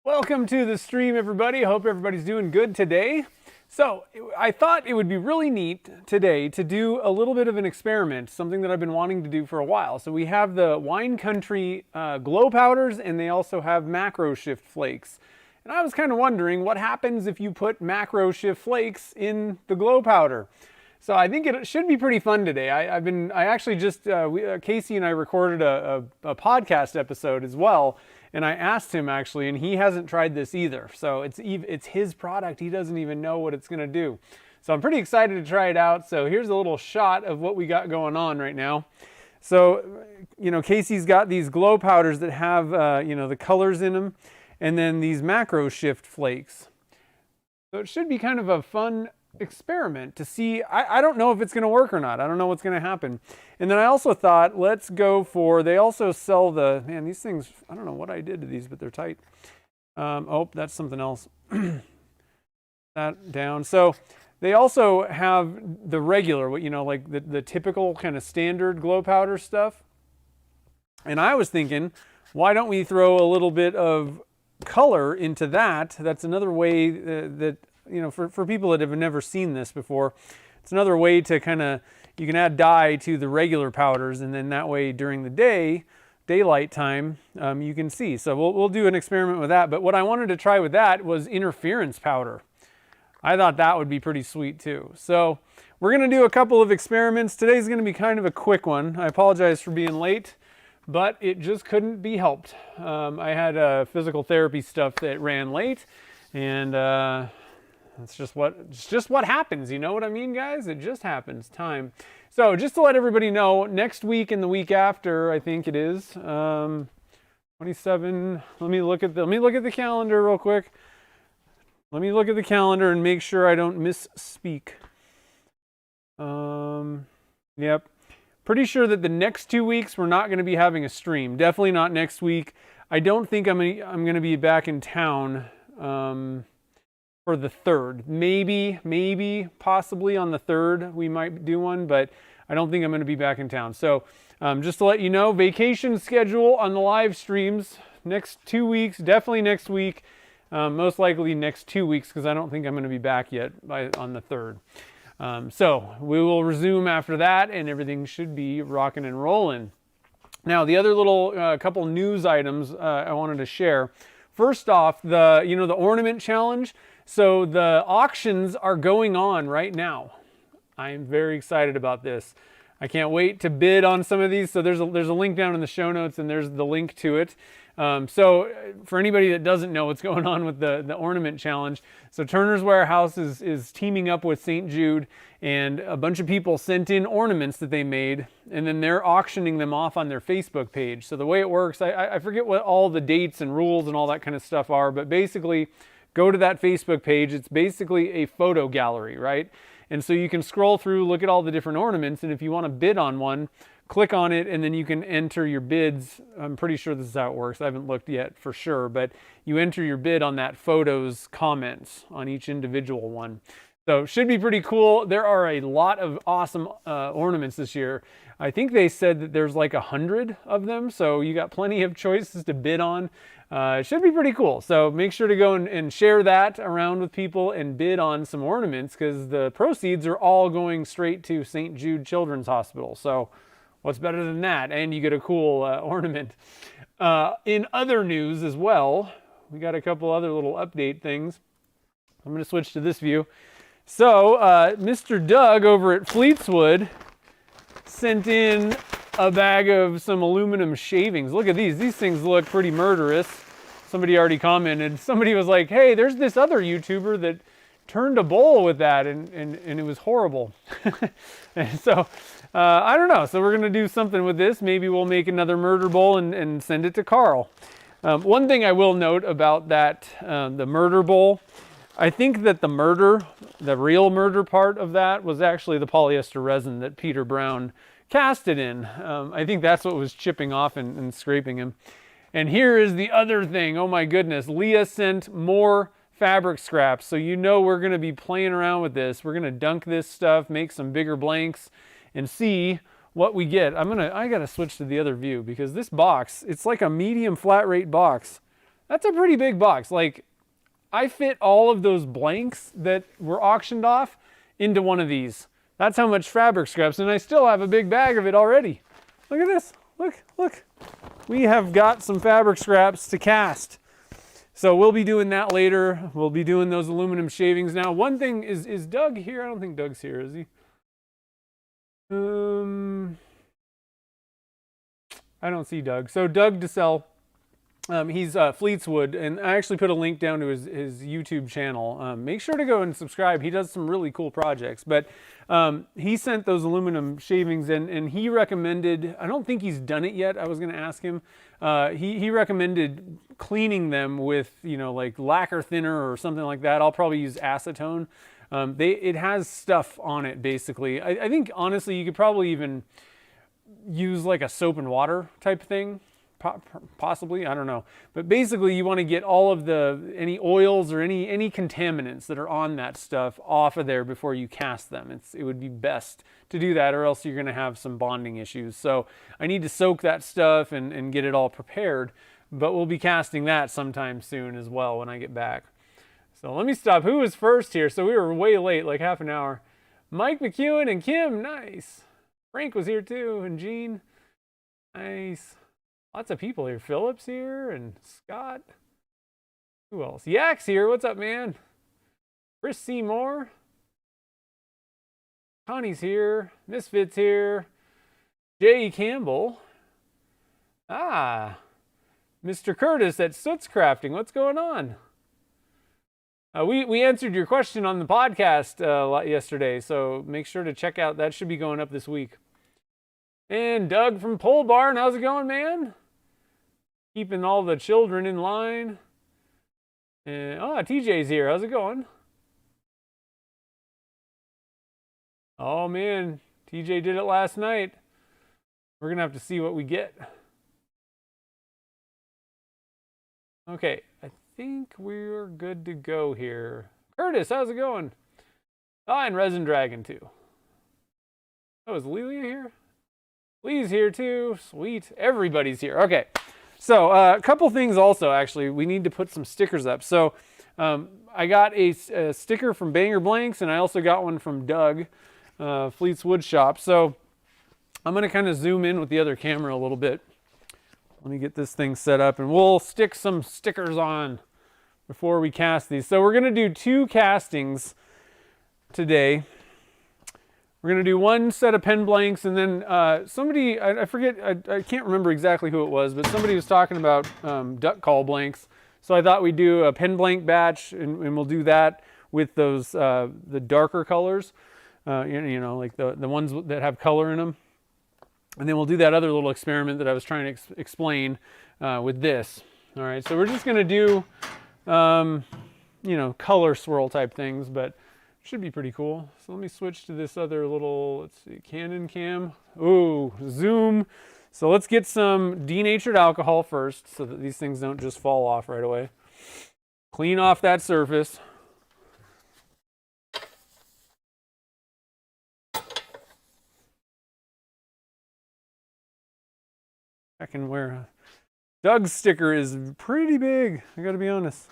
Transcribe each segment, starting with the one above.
Welcome to the stream, everybody. Hope everybody's doing good today. So I thought it would be really neat today to do a little bit of an experiment, something that I've been wanting to do for a while. So we have the Wine Country glow powders, and they also have Macro Shift Flakes. And I was kind of wondering what happens if you put Macro Shift Flakes in the glow powder. So I think it should be pretty fun today. Casey and I recorded a podcast episode as well. And I asked him actually, and he hasn't tried this either. So it's his product. He doesn't even know what it's going to do. So I'm pretty excited to try it out. So here's a little shot of what we got going on right now. So, Casey's got these glow powders that have, the colors in them, and then these Macro Shift Flakes. So it should be kind of a fun experiment to see. I don't know if it's going to work or not. I don't know what's going to happen. And then I also thought, let's go for, they also sell these things, I don't know what I did to these, but they're tight. Oh, that's something else. That down. So they also have the regular, like the typical kind of standard glow powder stuff. And I was thinking, why don't we throw a little bit of color into that? That's another way that for people that have never seen this before, it's another way to you can add dye to the regular powders, and then that way during the daylight time, you can see. So we'll do an experiment with that. But what I wanted to try with that was interference powder. I thought that would be pretty sweet too. So we're going to do a couple of experiments. Today's going to be kind of a quick one. I apologize for being late, but it just couldn't be helped. I had physical therapy stuff that ran late, and it's just what happens. You know what I mean, guys? It just happens. Time. So just to let everybody know, next week and the week after, I think it is 27. Let me look at the calendar real quick. Let me look at the calendar and make sure I don't misspeak. Yep. Pretty sure that the next 2 weeks we're not going to be having a stream. Definitely not next week. I don't think I'm going to be back in town for the 3rd. Maybe, possibly on the 3rd we might do one, but I don't think I'm going to be back in town. So just to let you know, vacation schedule on the live streams next 2 weeks, definitely next week, most likely next 2 weeks, because I don't think I'm going to be back yet on the 3rd. So we will resume after that, and everything should be rocking and rolling. Now, the other little couple news items I wanted to share. First off, the Ornament challenge. So the auctions are going on right now. I am very excited about this. I can't wait to bid on some of these. So there's a link down in the show notes, and there's the link to it. So for anybody that doesn't know what's going on with the Ornament challenge, so Turner's Warehouse is teaming up with St. Jude, and a bunch of people sent in ornaments that they made, and then they're auctioning them off on their Facebook page. So the way it works, I forget what all the dates and rules and all that kind of stuff are, but basically go to that Facebook page. It's basically a photo gallery, right? And so you can scroll through, look at all the different ornaments, and if you want to bid on one, click on it, and then you can enter your bids. I'm pretty sure this is how it works. I haven't looked yet for sure, but you enter your bid on that photo's comments on each individual one. So should be pretty cool. There are a lot of awesome ornaments this year. I think they said that there's like 100 of them, so you got plenty of choices to bid on. It should be pretty cool. So make sure to go and share that around with people and bid on some ornaments, because the proceeds are all going straight to St. Jude Children's Hospital. So what's better than that? And you get a cool ornament. In other news as well, we got a couple other little update things. I'm going to switch to this view. So Mr. Doug over at Fleetswood sent in a bag of some aluminum shavings. Look at these. These things look pretty murderous. Somebody already commented. Somebody was like, hey, there's this other YouTuber that turned a bowl with that, and it was horrible. And so I don't know. So we're going to do something with this. Maybe we'll make another murder bowl and send it to Carl. One thing I will note about that, the murder bowl, I think that the real murder part of that was actually the polyester resin that Peter Brown cast it in. I think that's what was chipping off and scraping him. And here is the other thing. Oh my goodness. Leah sent more fabric scraps. So we're going to be playing around with this. We're going to dunk this stuff, make some bigger blanks, and see what we get. I got to switch to the other view, because this box, it's like a medium flat rate box. That's a pretty big box. Like, I fit all of those blanks that were auctioned off into one of these. That's how much fabric scraps, and I still have a big bag of it already. Look at this. Look. We have got some fabric scraps to cast. So we'll be doing that later. We'll be doing those aluminum shavings now. One thing is Doug here? I don't think Doug's here, is he? I don't see Doug. So Doug DeSell, he's Fleetswood, and I actually put a link down to his YouTube channel. Make sure to go and subscribe. He does some really cool projects. But he sent those aluminum shavings in, and he recommended, I don't think he's done it yet. I was going to ask him. He recommended cleaning them with, you know, like lacquer thinner or something like that. I'll probably use acetone. It has stuff on it, basically. I think, honestly, you could probably even use like a soap and water type thing. Possibly, I don't know. But basically, you want to get all of any oils or any contaminants that are on that stuff off of there before you cast them. It would be best to do that, or else you're going to have some bonding issues. So I need to soak that stuff and get it all prepared. But we'll be casting that sometime soon as well when I get back. So let me stop. Who was first here? So we were way late, like half an hour. Mike McEwen and Kim, nice. Frank was here too, and Gene, nice. Lots of people here. Phillips here, and Scott. Who else? Yak's here. What's up, man? Chris Seymour. Connie's here. Misfit's here. Jay Campbell. Ah. Mr. Curtis at Soot's Crafting. What's going on? We answered your question on the podcast yesterday, so make sure to check out. That should be going up this week. And Doug from Pole Barn. How's it going, man? Keeping all the children in line. And TJ's here. How's it going? Oh man, TJ did it last night. We're gonna have to see what we get. Okay, I think we're good to go here. Curtis, how's it going? And Resin Dragon too. Oh, is Lelia here? Lee's here too. Sweet. Everybody's here. Okay. So a couple things also, actually. We need to put some stickers up. So I got a sticker from Banger Blanks, and I also got one from Doug, Fleet's Wood Shop. So I'm going to kind of zoom in with the other camera a little bit. Let me get this thing set up, and we'll stick some stickers on before we cast these. So we're going to do 2 castings today. We're going to do one set of pen blanks, and then somebody, I forget, I can't remember exactly who it was, but somebody was talking about duck call blanks. So I thought we'd do a pen blank batch, and we'll do that with those, the darker colors, you know, like the ones that have color in them. And then we'll do that other little experiment that I was trying to explain with this. All right, so we're just going to do, you know, color swirl type things, but should be pretty cool. So let me switch to this other little, let's see, Canon cam. Ooh, zoom. So let's get some denatured alcohol first so that these things don't just fall off right away. Clean off that surface. I can wear Doug's sticker is pretty big, I gotta be honest.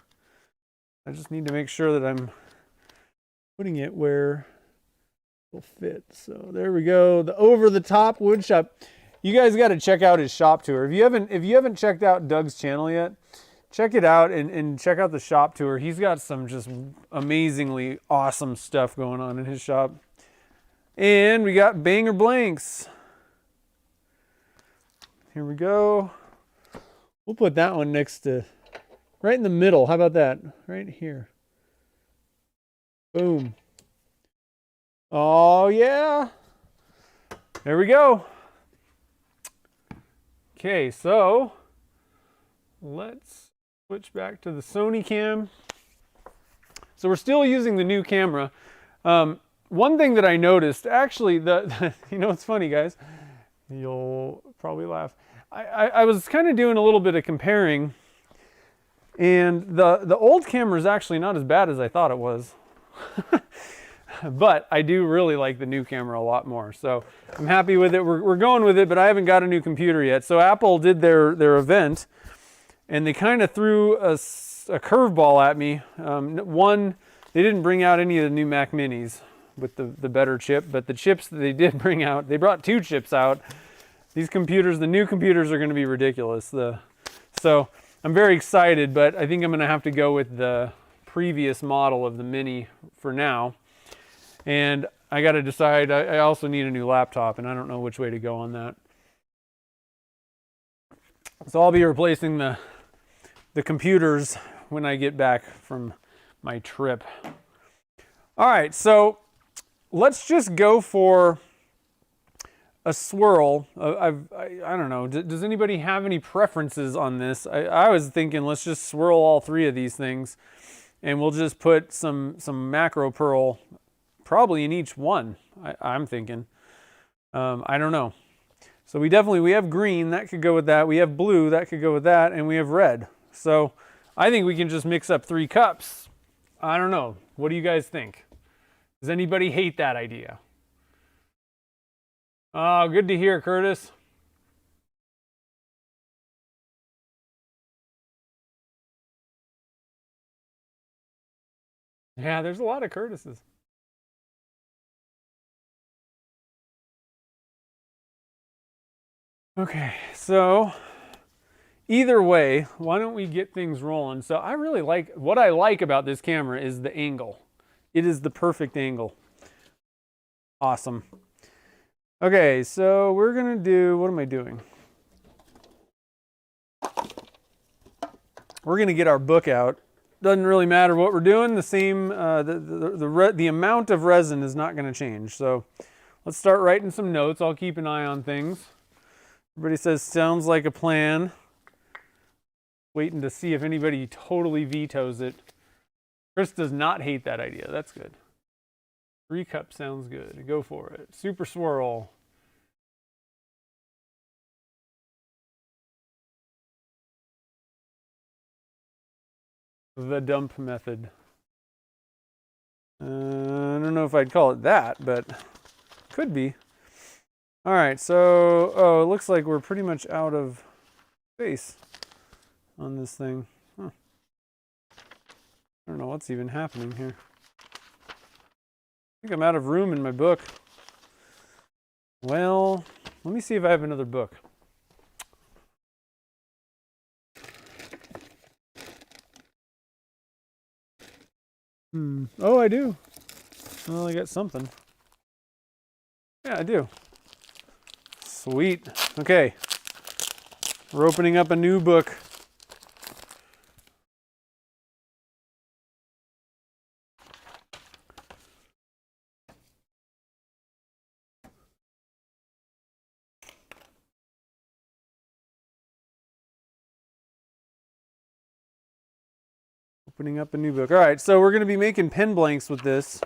I just need to make sure that I'm putting it where it'll fit. So there we go. The over the top wood shop. You guys got to check out his shop tour. If you haven't checked out Doug's channel yet, check it out and check out the shop tour. He's got some just amazingly awesome stuff going on in his shop. And we got Banger Blanks. Here we go. We'll put that one next to, right in the middle. How about that? Right here. Boom. Oh, yeah. There we go. Okay, so let's switch back to the Sony cam. So we're still using the new camera. One thing that I noticed, actually, you know, it's funny, guys. You'll probably laugh. I was kind of doing a little bit of comparing, and the old camera is actually not as bad as I thought it was. But I do really like the new camera a lot more, so I'm happy with it. We're going with it, but I haven't got a new computer yet. So Apple did their event, and they kind of threw a curveball at me. One, they didn't bring out any of the new Mac Minis with the better chip, but the chips that they did bring out, they brought 2 chips out. These computers, the new computers, are going to be ridiculous. So I'm very excited, but I think I'm going to have to go with the previous model of the Mini for now. And I got to decide, I also need a new laptop, and I don't know which way to go on that. So I'll be replacing the computers when I get back from my trip. All right, so let's just go for a swirl. I don't know. Does anybody have any preferences on this? I was thinking let's just swirl all 3 of these things, and we'll just put some macro pearl probably in each one. I'm thinking. I don't know. So we have green, that could go with that. We have blue, that could go with that, and we have red. So I think we can just mix up 3 cups. I don't know. What do you guys think? Does anybody hate that idea? Oh, good to hear, Curtis. Yeah, there's a lot of Curtises. Okay, so either way, why don't we get things rolling? So I really like, what I like about this camera is the angle. It is the perfect angle. Awesome. Okay, so we're gonna do, what am I doing? We're gonna get our book out. Doesn't really matter what we're doing. The same, the amount of resin is not gonna change. So let's start writing some notes. I'll keep an eye on things. Everybody says, sounds like a plan. Waiting to see if anybody totally vetoes it. Chris does not hate that idea. That's good. 3 cups sounds good. Go for it. Super swirl. The dump method. I don't know if I'd call it that, but could be. All right, so, oh, it looks like we're pretty much out of space on this thing. Huh. I don't know what's even happening here. I think I'm out of room in my book. Well, let me see if I have another book. Oh, I do. Well, I got something. Yeah, I do. Sweet. Okay. We're opening up a new book. Opening up a new book. All right, so we're going to be making pen blanks with this.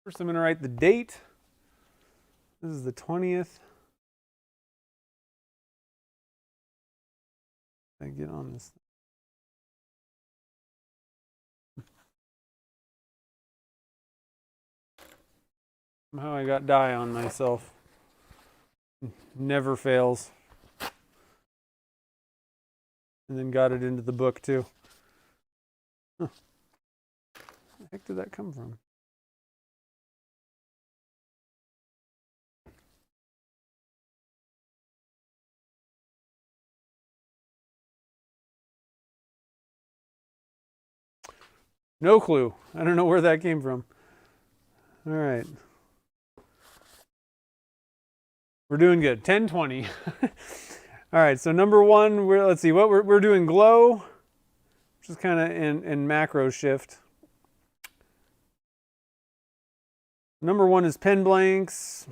First, I'm going to write the date. This is the 20th. I get on this. Somehow I got dye on myself. Never fails. And then got it into the book too. Huh. Where the heck did that come from? No clue. I don't know where that came from. All right. We're doing good. 10:20. All right, so number 1, let's see, what we're doing glow, which is kind of in macro shift. Number 1 is pen blanks.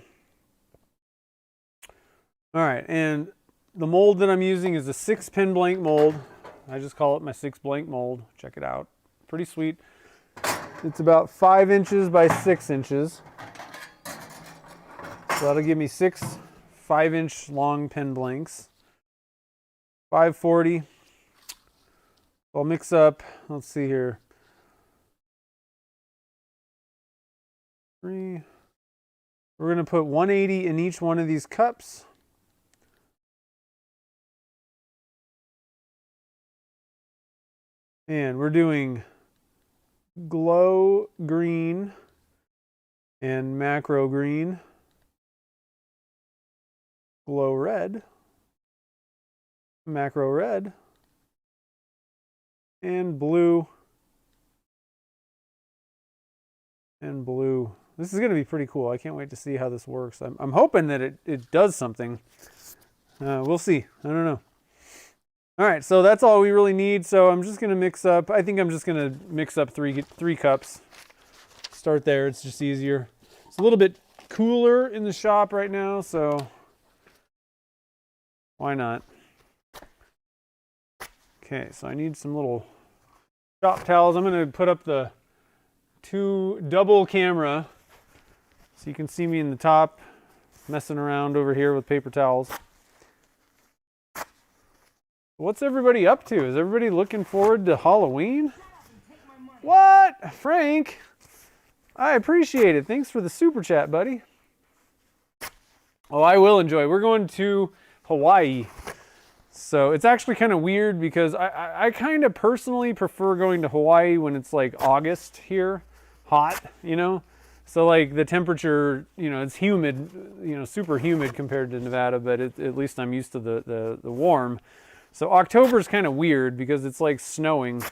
All right, and the mold that I'm using is a 6 pen blank mold. I just call it my 6 blank mold. Check it out. Pretty sweet. It's about 5 inches by 6 inches. So that'll give me 6 5-inch long pen blanks. 540. I'll mix up, let's see here. 3. We're going to put 180 in each one of these cups. And we're doing glow green and macro green, glow red, macro red, and blue and blue. This is going to be pretty cool. I can't wait to see how this works. I'm hoping that it does something. We'll see. I don't know. All right, so that's all we really need. So I'm just going to mix up. I think I'm just going to mix up three cups. Start there. It's just easier. It's a little bit cooler in the shop right now, so why not? Okay, so I need some little shop towels. I'm going to put up the double camera so you can see me in the top messing around over here with paper towels. What's everybody up to? Is everybody looking forward to Halloween? What? Frank? I appreciate it. Thanks for the super chat, buddy. Oh, I will enjoy. We're going to Hawaii. So it's actually kind of weird because I kind of personally prefer going to Hawaii when it's like August here, hot, you know? So like the temperature, you know, it's humid, you know, super humid compared to Nevada, but at least I'm used to the warm. So October is kind of weird because it's like snowing,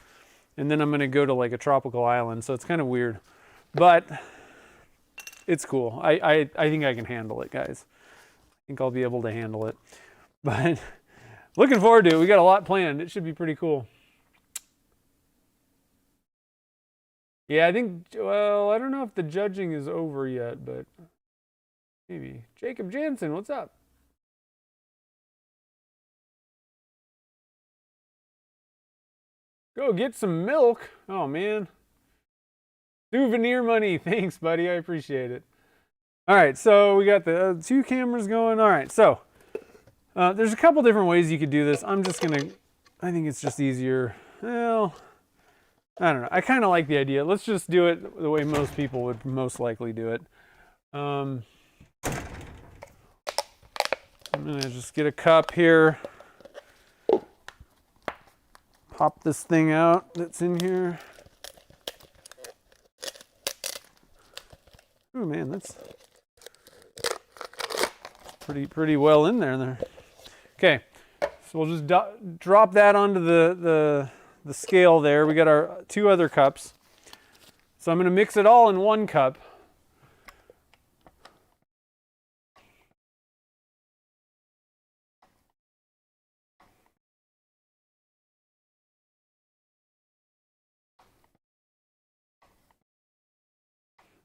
and then I'm going to go to like a tropical island, so it's kind of weird. But it's cool. I think I can handle it, guys. I think I'll be able to handle it. But looking forward to it. We got a lot planned. It should be pretty cool. Yeah, I think, well, I don't know if the judging is over yet, but maybe. Jacob Jansen, what's up? Go get some milk. Oh, man. Souvenir money. Thanks, buddy. I appreciate it. All right, so we got the two cameras going. All right, so there's a couple different ways you could do this. I'm just going to, I think it's just easier. Well, I don't know. I kind of like the idea. Let's just do it the way most people would most likely do it. I'm going to just get a cup here. Pop this thing out that's in here. Oh man, that's pretty well in there. Okay, so we'll just drop that onto the scale there. We got our two other cups. So I'm going to mix it all in one cup.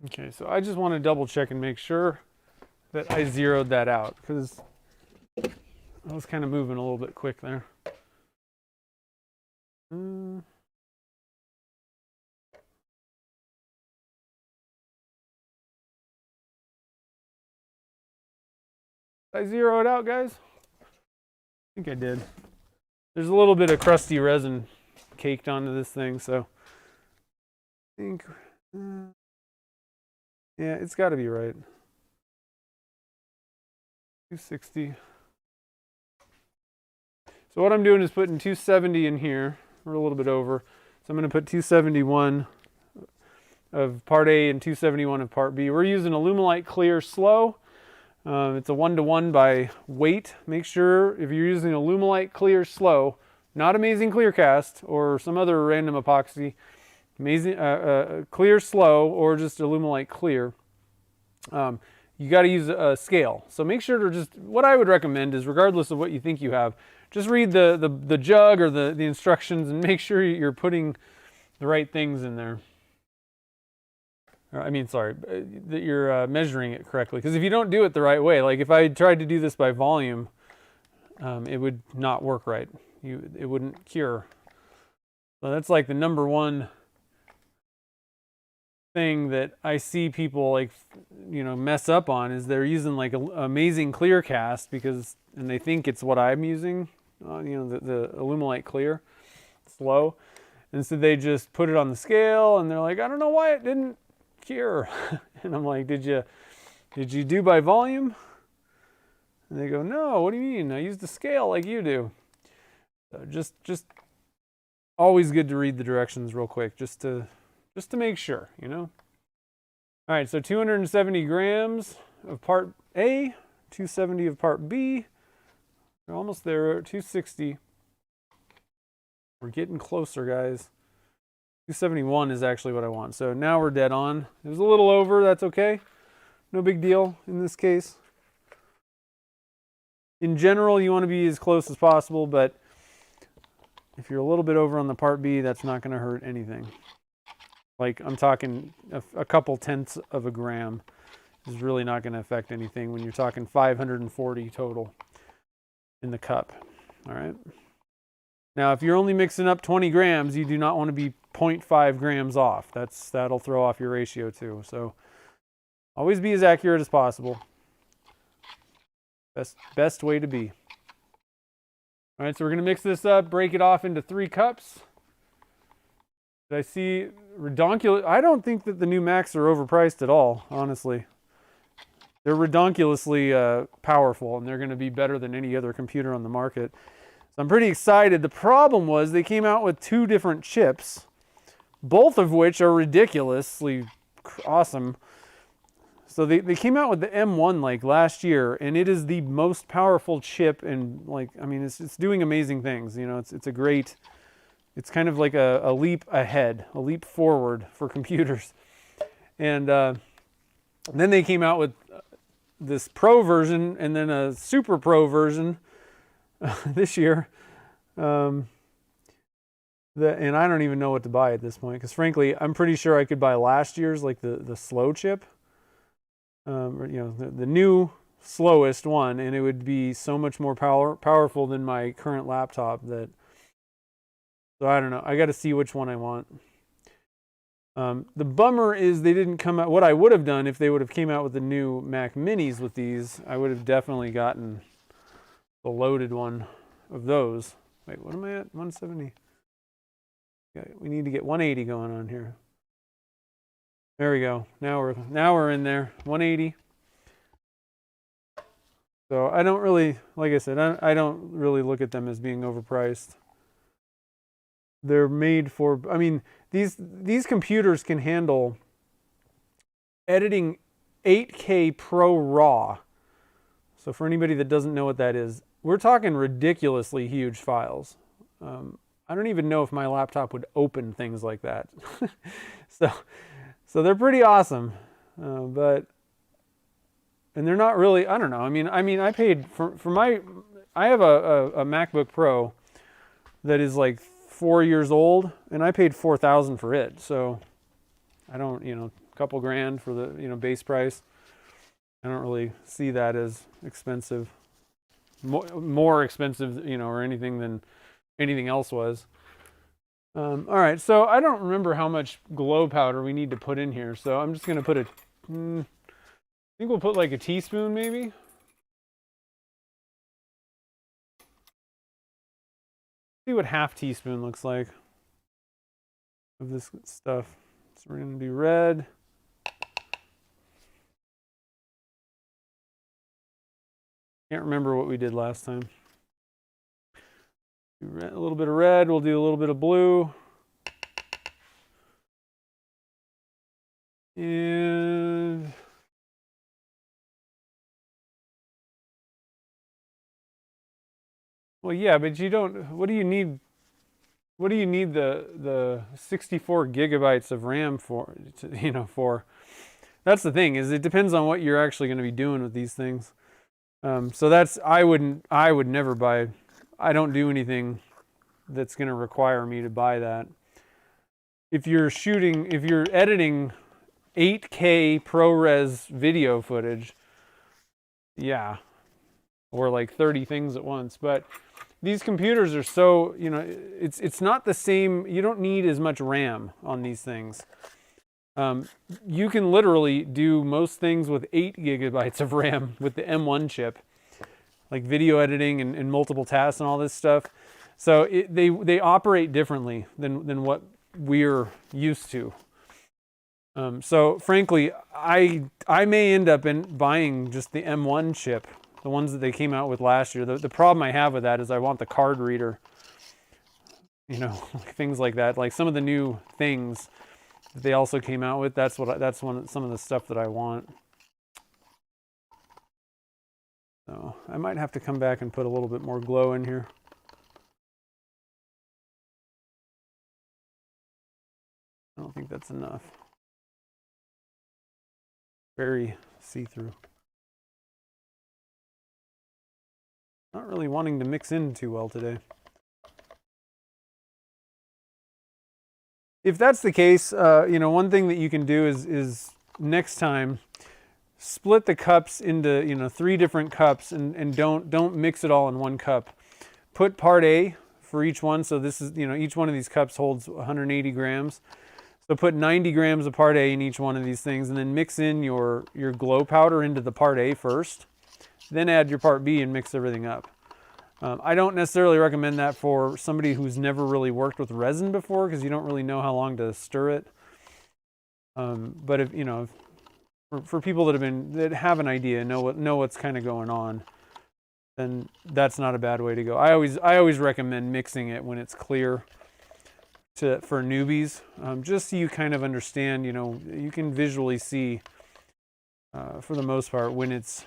Okay, so I just want to double check and make sure that I zeroed that out because I was kind of moving a little bit quick there. Did I zero it out, guys? I think I did. There's a little bit of crusty resin caked onto this thing, so I think, yeah, it's got to be right. 260. So what I'm doing is putting 270 in here, or a little bit over. So I'm going to put 271 of part A and 271 of part B. We're using Alumilite Clear Slow. It's a 1-to-1 by weight. Make sure if you're using Alumilite Clear Slow, not Amazing Clear Cast or some other random epoxy, Amazing Clear Slow or just Alumilite Clear, you got to use a scale. So make sure to just, what I would recommend is regardless of what you think you have, just read the jug or the instructions and make sure you're putting the right things in there. I mean, sorry, that you're measuring it correctly. Because if you don't do it the right way, like if I tried to do this by volume, it would not work right. It wouldn't cure. So that's like the number one thing that I see people like, you know, mess up on is they're using like an Amazing Clear Cast and they think it's what I'm using, you know, the Alumilite Clear Slow. And so they just put it on the scale and they're like, I don't know why it didn't cure. And I'm like, did you do by volume? And they go, no, what do you mean? I used the scale like you do. So just always good to read the directions real quick, just to make sure, you know. All right, so 270 grams of part A, 270 of part B. We're almost there, 260. We're getting closer, guys. 271 is actually what I want. So now we're dead on. It was a little over, that's okay. No big deal in this case. In general, you want to be as close as possible, but if you're a little bit over on the part B, that's not going to hurt anything. Like, I'm talking a couple tenths of a gram is really not going to affect anything when you're talking 540 total in the cup. All right. Now, if you're only mixing up 20 grams, you do not want to be 0.5 grams off. That'll throw off your ratio too. So always be as accurate as possible. Best way to be. All right, so we're going to mix this up, break it off into 3 cups. Did I see redonkulous? I don't think that the new Macs are overpriced at all, honestly. They're redonkulously powerful, and they're going to be better than any other computer on the market. So I'm pretty excited. The problem was they came out with 2 different chips, both of which are ridiculously awesome. So they came out with the M1 like last year, and it is the most powerful chip, and like, I mean, it's doing amazing things. You know, it's a great, it's kind of like a leap ahead, a leap forward for computers. And then they came out with this Pro version and then a Super Pro version this year. And I don't even know what to buy at this point, because frankly, I'm pretty sure I could buy last year's, like the slow chip. You know, the new slowest one, and it would be so much more powerful than my current laptop. So I don't know. I got to see which one I want. The bummer is they didn't come out. What I would have done if they would have came out with the new Mac Minis with these, I would have definitely gotten the loaded one of those. Wait, what am I at? 170. Okay, we need to get 180 going on here. There we go. Now we're in there. 180. So I don't really, like I said, I don't really look at them as being overpriced. They're made for, I mean, these computers can handle editing 8K Pro RAW. So for anybody that doesn't know what that is, we're talking ridiculously huge files. I don't even know if my laptop would open things like that. So they're pretty awesome, and they're not really, I don't know. I mean, I paid for I have a MacBook Pro that is like 4 years old, and I paid $4,000 for it. So I don't, you know, a couple grand for the, you know, base price. I don't really see that as expensive, more expensive, you know, or anything than anything else was. All right, so I don't remember how much glow powder we need to put in here, so I'm just going to put I think we'll put like a teaspoon maybe. See what half teaspoon looks like of this stuff. So we're going to do red. Can't remember what we did last time. A little bit of red, we'll do a little bit of blue. And well, yeah, but you don't, what do you need the 64 gigabytes of RAM for, you know, for? That's the thing, is it depends on what you're actually going to be doing with these things. So that's, I would never buy, I don't do anything that's going to require me to buy that. If you're editing 8K ProRes video footage, yeah, or like 30 things at once. But these computers are so, you know, it's not the same. You don't need as much RAM on these things. You can literally do most things with 8 gigabytes of RAM with the M1 chip, like video editing and multiple tasks and all this stuff. So they operate differently than what we're used to. So frankly, I may end up buying just the M1 chip, the ones that they came out with last year. The problem I have with that is I want the card reader. you know, like things like that. Like some of the new things that they also came out with. That's some of the stuff that I want. So I might have to come back and put a little bit more glow in here. I don't think that's enough. Very see-through. Not really wanting to mix in too well today. If that's the case, you know, one thing that you can do is next time split the cups into, you know, 3 different cups and don't mix it all in one cup. Put part A for each one. So this is, you know, each one of these cups holds 180 grams. So put 90 grams of part A in each one of these things, and then mix in your glow powder into the part A first. Then add your part B and mix everything up. I don't necessarily recommend that for somebody who's never really worked with resin before, because you don't really know how long to stir it. But if, you know, for people that have an idea, know what's kind of going on, then that's not a bad way to go. I always recommend mixing it when it's clear for newbies, just so you kind of understand. You know, you can visually see, for the most part, when it's,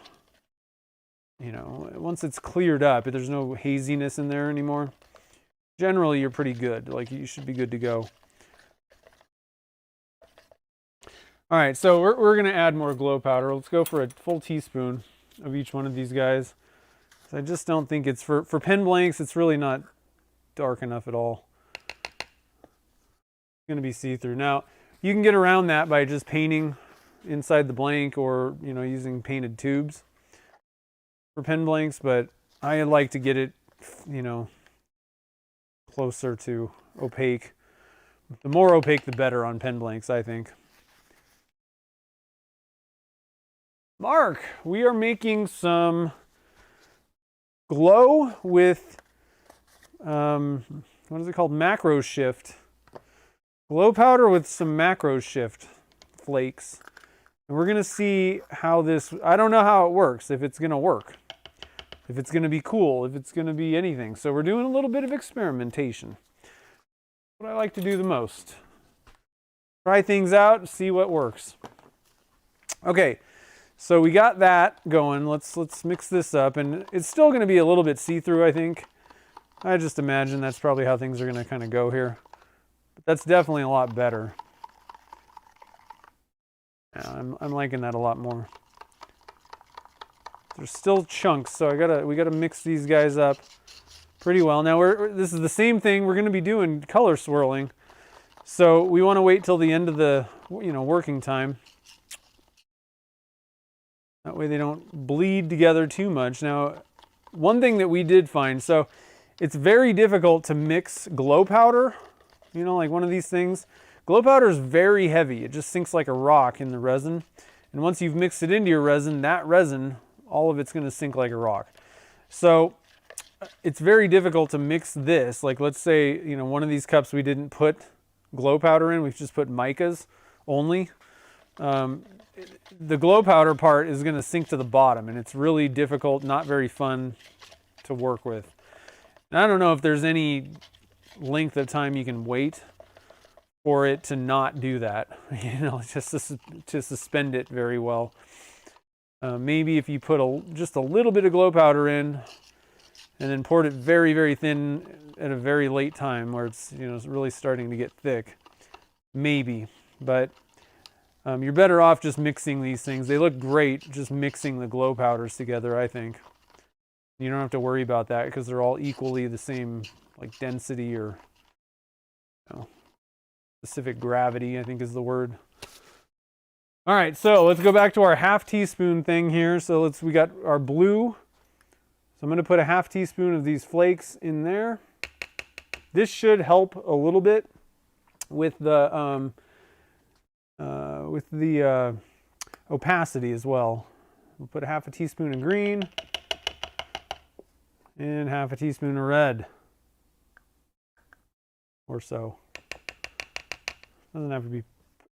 you know, once it's cleared up, there's no haziness in there anymore. Generally, you're pretty good. Like, you should be good to go. All right, so we're going to add more glow powder. Let's go for a full teaspoon of each one of these guys. So I just don't think it's, for pen blanks, it's really not dark enough at all. It's going to be see-through. Now, you can get around that by just painting inside the blank, or, you know, using painted tubes for pen blanks, but I like to get it, you know, closer to opaque. The more opaque, the better on pen blanks, I think. Mark, we are making some glow with, what is it called? Macro Shift. Glow powder with some Macro Shift Flakes. And we're going to see how this, I don't know how it works, if it's going to work, if it's going to be cool, if it's going to be anything. So we're doing a little bit of experimentation. What I like to do the most. Try things out, see what works. Okay, so we got that going. Let's mix this up, and it's still going to be a little bit see-through, I think. I just imagine that's probably how things are going to kind of go here. But that's definitely a lot better. Yeah, I'm liking that a lot more. There's still chunks, so we gotta mix these guys up pretty well. Now this is the same thing. We're going to be doing color swirling, so we want to wait till the end of the, you know, working time. That way they don't bleed together too much. Now, one thing that we did find, so it's very difficult to mix glow powder, you know, like one of these things. Glow powder is very heavy. It just sinks like a rock in the resin. And once you've mixed it into your resin, that resin, all of it's going to sink like a rock. So it's very difficult to mix this. Like, let's say, you know, one of these cups we didn't put glow powder in. We've just put micas only. The glow powder part is going to sink to the bottom, and it's really difficult, not very fun to work with. And I don't know if there's any length of time you can wait for it to not do that, you know, just to suspend it very well. Maybe if you put just a little bit of glow powder in, and then poured it very, very thin at a very late time where it's, you know, it's really starting to get thick, maybe. But you're better off just mixing these things. They look great just mixing the glow powders together, I think. You don't have to worry about that because they're all equally the same, like, density, or, you know, specific gravity, I think is the word. All right, so let's go back to our half teaspoon thing here. So we got our blue. So I'm going to put a half teaspoon of these flakes in there. This should help a little bit with the opacity as well. We'll put a half a teaspoon of green and half a teaspoon of red, or so. Doesn't have to be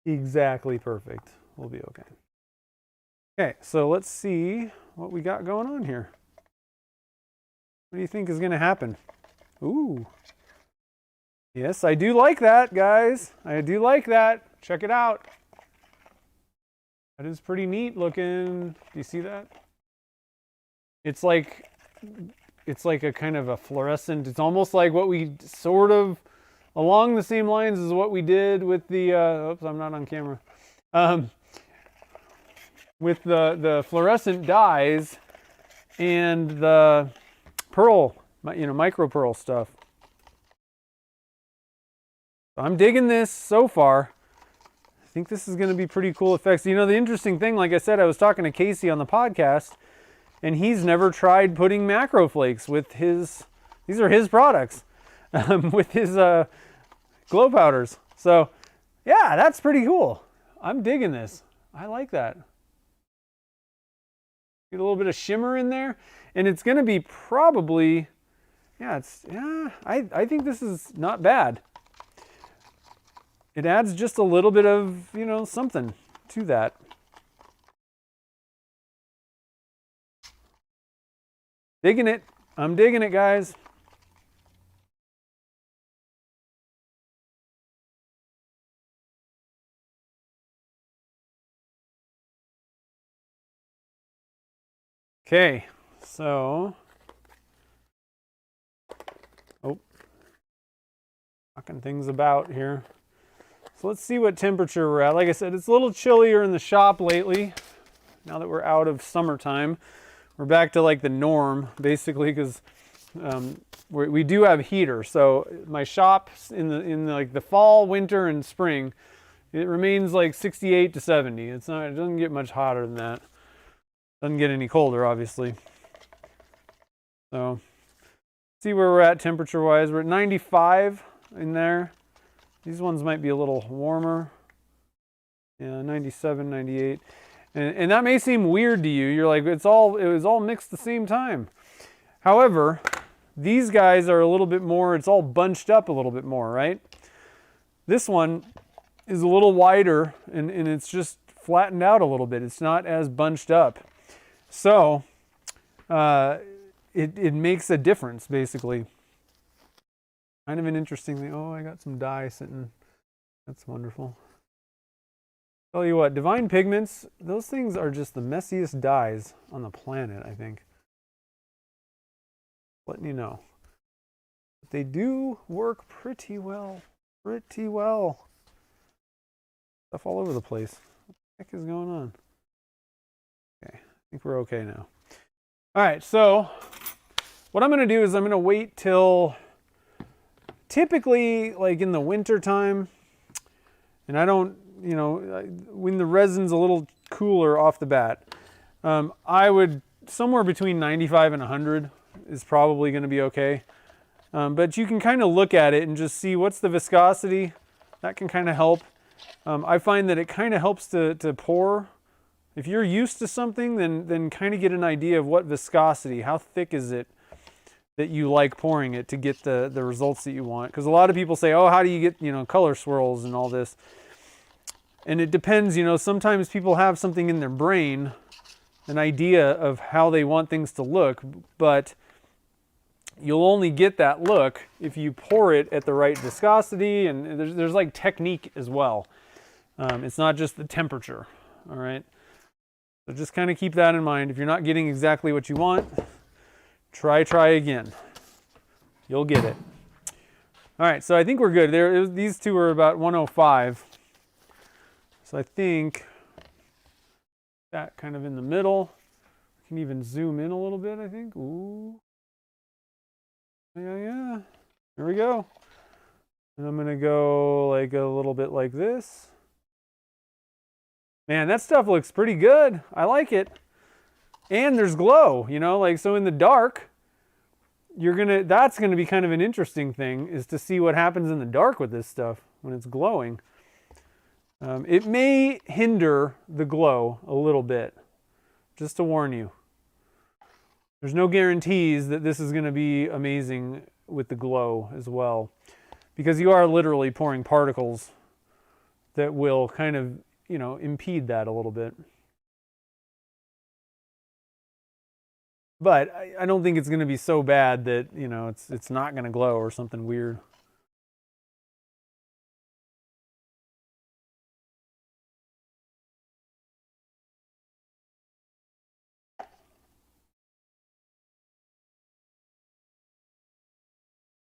exactly perfect. We'll be okay. Okay, so let's see what we got going on here. What do you think is going to happen? Ooh. Yes, I do like that, guys. I do like that. Check it out. That is pretty neat looking. Do you see that? It's like a kind of a fluorescent. It's almost like what we sort of along the same lines as what we did with the. Oops, I'm not on camera. With the fluorescent dyes and the pearl, micro pearl stuff. I'm digging this so far. I think this is going to be pretty cool effects. You know, the interesting thing, like I said, I was talking to Casey on the podcast, and he's never tried putting macro flakes with his, these are his products, with his glow powders. So, yeah, that's pretty cool. I'm digging this. I like that. Get a little bit of shimmer in there, and it's going to be probably, I think this is not bad. It adds just a little bit of, something to that. Digging it. I'm digging it, guys. Okay, so, knocking things about here. So let's see what temperature we're at. Like I said, it's a little chillier in the shop lately. Now that we're out of summertime, we're back to like the norm, basically, because we do have heater. So my shop in like the fall, winter, and spring, it remains like 68 to 70. It doesn't get much hotter than that. Doesn't get any colder, obviously. So see where we're at temperature-wise. We're at 95 in there. These ones might be a little warmer. Yeah, 97, 98. And that may seem weird to you. You're like, it was all mixed at the same time. However, these guys are a little bit more, it's all bunched up a little bit more, right? This one is a little wider and it's just flattened out a little bit. It's not as bunched up. So it makes a difference, basically. Kind of an interesting thing. Oh, I got some dye sitting. That's wonderful. Tell you what, Divine Pigments, those things are just the messiest dyes on the planet, I think. Letting you know. But they do work pretty well. Pretty well. Stuff all over the place. What the heck is going on? Okay, I think we're okay now. All right, so what I'm going to do is I'm going to wait till typically like in the winter time, and I don't, when the resin's a little cooler off the bat, I would, somewhere between 95 and 100 is probably going to be okay. But you can kind of look at it and just see what's the viscosity. That can kind of help. I find that it kind of helps to pour. If you're used to something, then kind of get an idea of what viscosity, how thick is it that you like pouring it to get the results that you want. Because a lot of people say, oh, how do you get, color swirls and all this? And it depends, sometimes people have something in their brain, an idea of how they want things to look, but you'll only get that look if you pour it at the right viscosity, and there's like technique as well. It's not just the temperature, all right? So just kind of keep that in mind. If you're not getting exactly what you want, try again. You'll get it. All right, so I think we're good. These two are about 105. So I think that kind of in the middle. I can even zoom in a little bit, I think. Ooh. Yeah. Here we go. And I'm going to go like a little bit like this. Man, that stuff looks pretty good. I like it. And there's glow, so in the dark, that's going to be kind of an interesting thing, is to see what happens in the dark with this stuff when it's glowing. It may hinder the glow a little bit, just to warn you. There's no guarantees that this is going to be amazing with the glow as well, because you are literally pouring particles that will kind of, impede that a little bit. But I don't think it's going to be so bad that, it's not going to glow or something weird.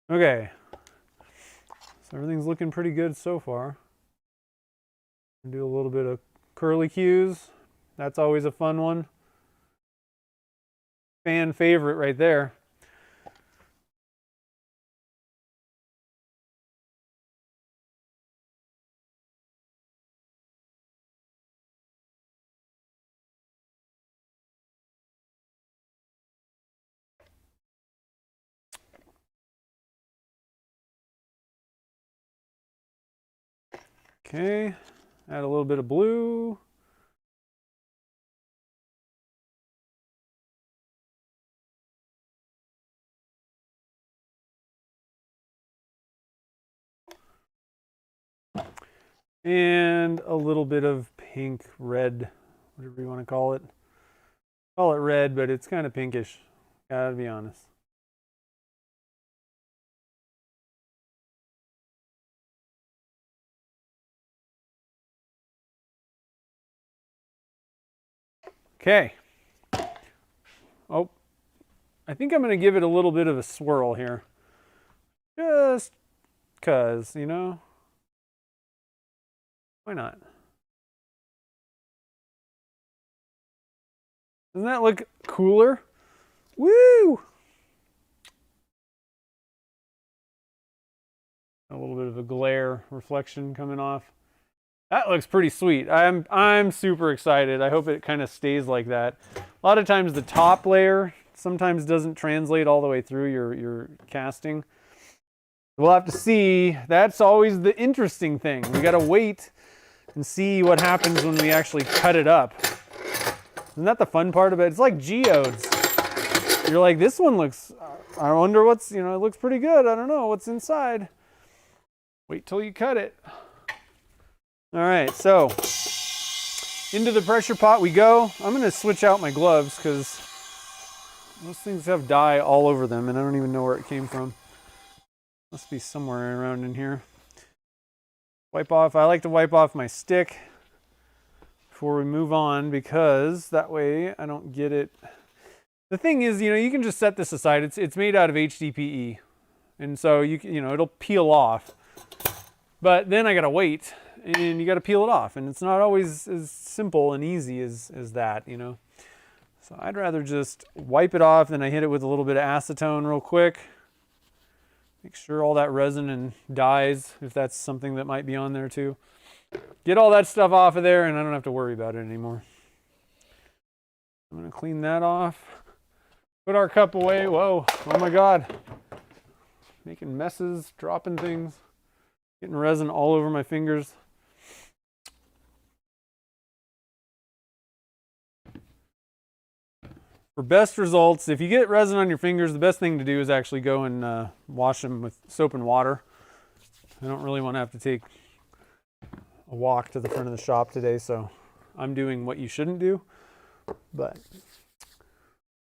Okay, so everything's looking pretty good so far. Do a little bit of curly cues. That's always a fun one. Fan favorite right there. Okay, add a little bit of blue. And a little bit of pink, red, whatever you want to call it. Call it red, but it's kind of pinkish, gotta be honest. Okay. Oh, I think I'm going to give it a little bit of a swirl here. Just because, you know, why not? Doesn't that look cooler? Woo! A little bit of a glare reflection coming off. That looks pretty sweet. I'm super excited. I hope it kind of stays like that. A lot of times the top layer sometimes doesn't translate all the way through your casting. We'll have to see. That's always the interesting thing. We got to wait and see what happens when we actually cut it up. Isn't that the fun part of it? It's like geodes. You're like, this one looks, I wonder what's, you know, it looks pretty good. I don't know what's inside. Wait till you cut it. All right, so into the pressure pot we go. I'm going to switch out my gloves because those things have dye all over them and I don't even know where it came from. Must be somewhere around in here. Wipe off. I like to wipe off my stick before we move on because that way I don't get it. The thing is, you know, you can just set this aside. It's made out of HDPE, and so you know it'll peel off. But then I gotta wait, and you gotta peel it off, and it's not always as simple and easy as that, you know. So I'd rather just wipe it off, then I hit it with a little bit of acetone real quick. Make sure all that resin and dyes, if that's something that might be on there too. Get all that stuff off of there, and I don't have to worry about it anymore. I'm gonna clean that off. Put our cup away. Whoa, oh my God. Making messes, dropping things, getting resin all over my fingers. For best results, if you get resin on your fingers, the best thing to do is actually go and wash them with soap and water. I don't really want to have to take a walk to the front of the shop today, so I'm doing what you shouldn't do. But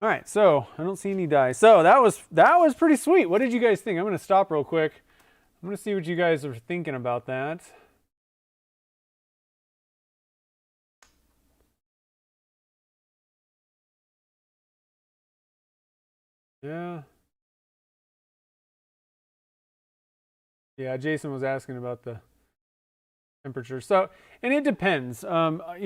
all right, so I don't see any dye. So that was pretty sweet. What did you guys think? I'm going to stop real quick. I'm going to see what you guys are thinking about that. Yeah. Yeah, Jason was asking about the temperature. So, and it depends. You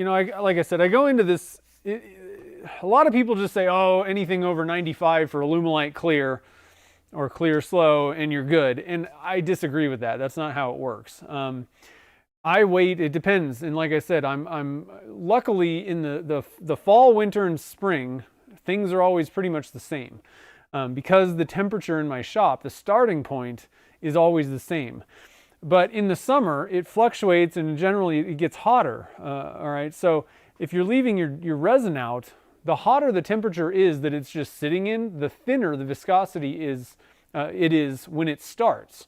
know, like I said, I go into this. A lot of people just say, oh, anything over 95 for Alumilite clear or clear slow and you're good. And I disagree with that. That's not how it works. I wait, it depends. And like I said, I'm luckily in the fall, winter, and spring, things are always pretty much the same. Because the temperature in my shop, the starting point is always the same. But in the summer, it fluctuates and generally it gets hotter. All right, so if you're leaving your resin out, the hotter the temperature is that it's just sitting in, the thinner the viscosity is. It is when it starts.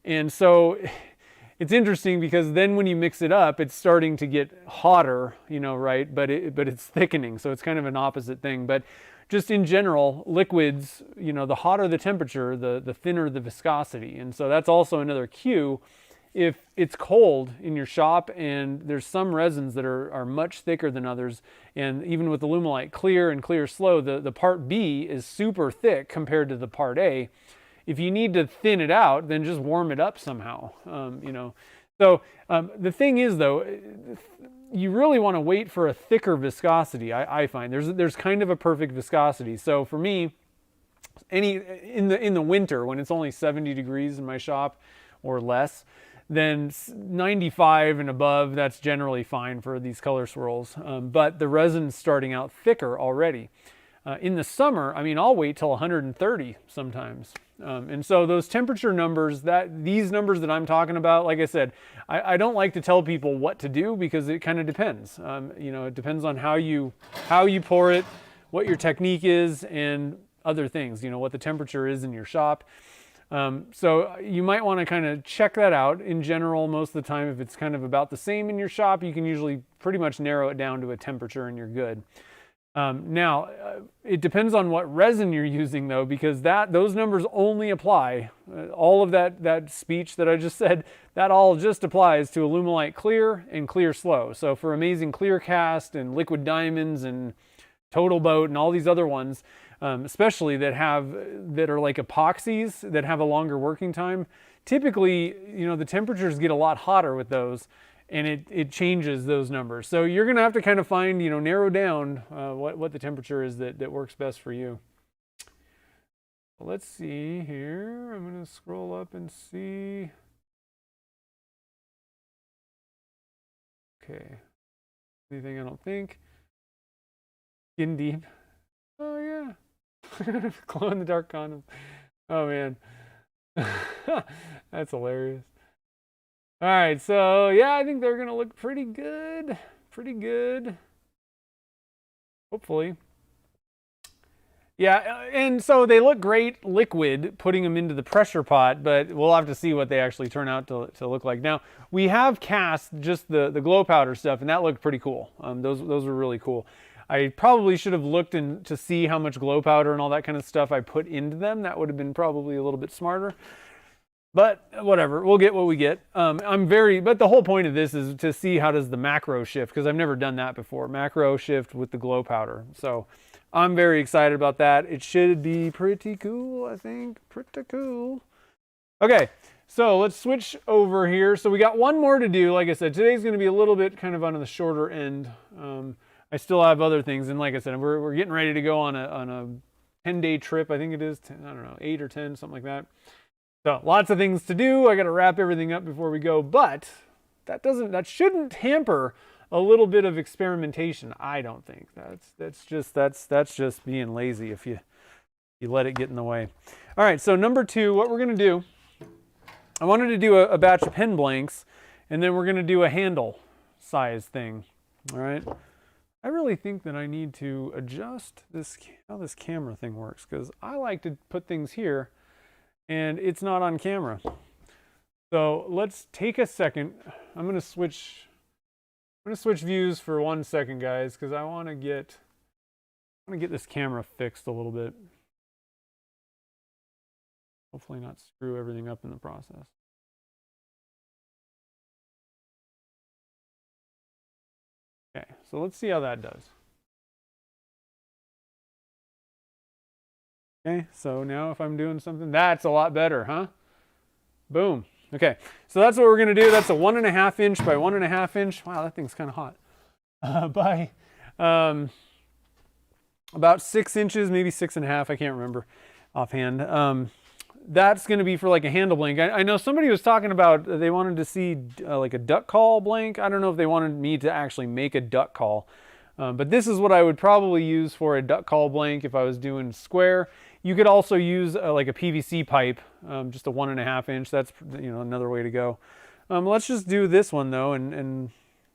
And so it's interesting because then when you mix it up, it's starting to get hotter, you know, right? But it's thickening, so it's kind of an opposite thing. But just in general, liquids, you know, the hotter the temperature, the thinner the viscosity. And so that's also another cue. If it's cold in your shop and there's some resins that are much thicker than others, and even with Alumilite clear and clear slow, the part B is super thick compared to the part A. If you need to thin it out, then just warm it up somehow, you know. So the thing is, though, you really want to wait for a thicker viscosity. I find there's kind of a perfect viscosity. So for me, in the winter when it's only 70 degrees in my shop or less, then 95 and above, that's generally fine for these color swirls. But the resin's starting out thicker already. In the summer, I mean, I'll wait till 130 sometimes. And so those temperature numbers, these numbers that I'm talking about, like I said, I don't like to tell people what to do because it kind of depends. You know, it depends on how you pour it, what your technique is, and other things, you know, what the temperature is in your shop. So you might want to kind of check that out. In general, most of the time, if it's kind of about the same in your shop, you can usually pretty much narrow it down to a temperature and you're good. Now, it depends on what resin you're using, though, because those numbers only apply. All of that speech that I just said, that all just applies to Alumilite Clear and Clear Slow. So for Amazing Clear Cast and Liquid Diamonds and Total Boat and all these other ones, especially that are like epoxies that have a longer working time, typically, you know, the temperatures get a lot hotter with those, and it changes those numbers. So you're going to have to kind of find, you know, narrow down what the temperature is that works best for you. Let's see here. I'm going to scroll up and see. Okay. Anything I don't think. Skin deep. Oh, yeah. Glow in the dark condoms. Oh, man. That's hilarious. All right, so yeah, I think they're gonna look pretty good. Pretty good. Hopefully. Yeah, and so they look great liquid, putting them into the pressure pot, but we'll have to see what they actually turn out to look like. Now, we have cast just the glow powder stuff, and that looked pretty cool. Those were really cool. I probably should have looked to see how much glow powder and all that kind of stuff I put into them. That would have been probably a little bit smarter. But whatever, we'll get what we get. But the whole point of this is to see how does the macro shift, because I've never done that before. Macro shift with the glow powder. So I'm very excited about that. It should be pretty cool, I think. Pretty cool. Okay, so let's switch over here. So we got one more to do. Like I said, today's going to be a little bit kind of on the shorter end. I still have other things, and like I said, we're getting ready to go on a 10-day trip. I think it is 10, I don't know, 8 or 10, something like that. So lots of things to do. I got to wrap everything up before we go, but that shouldn't hamper a little bit of experimentation. I don't think that's just being lazy if you let it get in the way. All right, so number 2, what we're going to do, I wanted to do a batch of pen blanks, and then we're going to do a handle size thing. All right. I really think that I need to adjust how this camera thing works, because I like to put things here and it's not on camera. So let's take a second. I'm going to switch views for 1 second, guys, because I want to get this camera fixed a little bit. Hopefully not screw everything up in the process. Okay, so let's see how that does. Okay, so now if I'm doing something, that's a lot better, huh? Boom. Okay, so that's what we're going to do. That's a 1.5 inch by 1.5 inch. Wow, that thing's kind of hot. By about 6 inches, maybe 6.5. I can't remember offhand. That's going to be for like a handle blank. I know somebody was talking about they wanted to see like a duck call blank. I don't know if they wanted me to actually make a duck call. But this is what I would probably use for a duck call blank if I was doing square. You could also use like a PVC pipe, just a 1.5 inch. That's, you know, another way to go. Let's just do this one though, and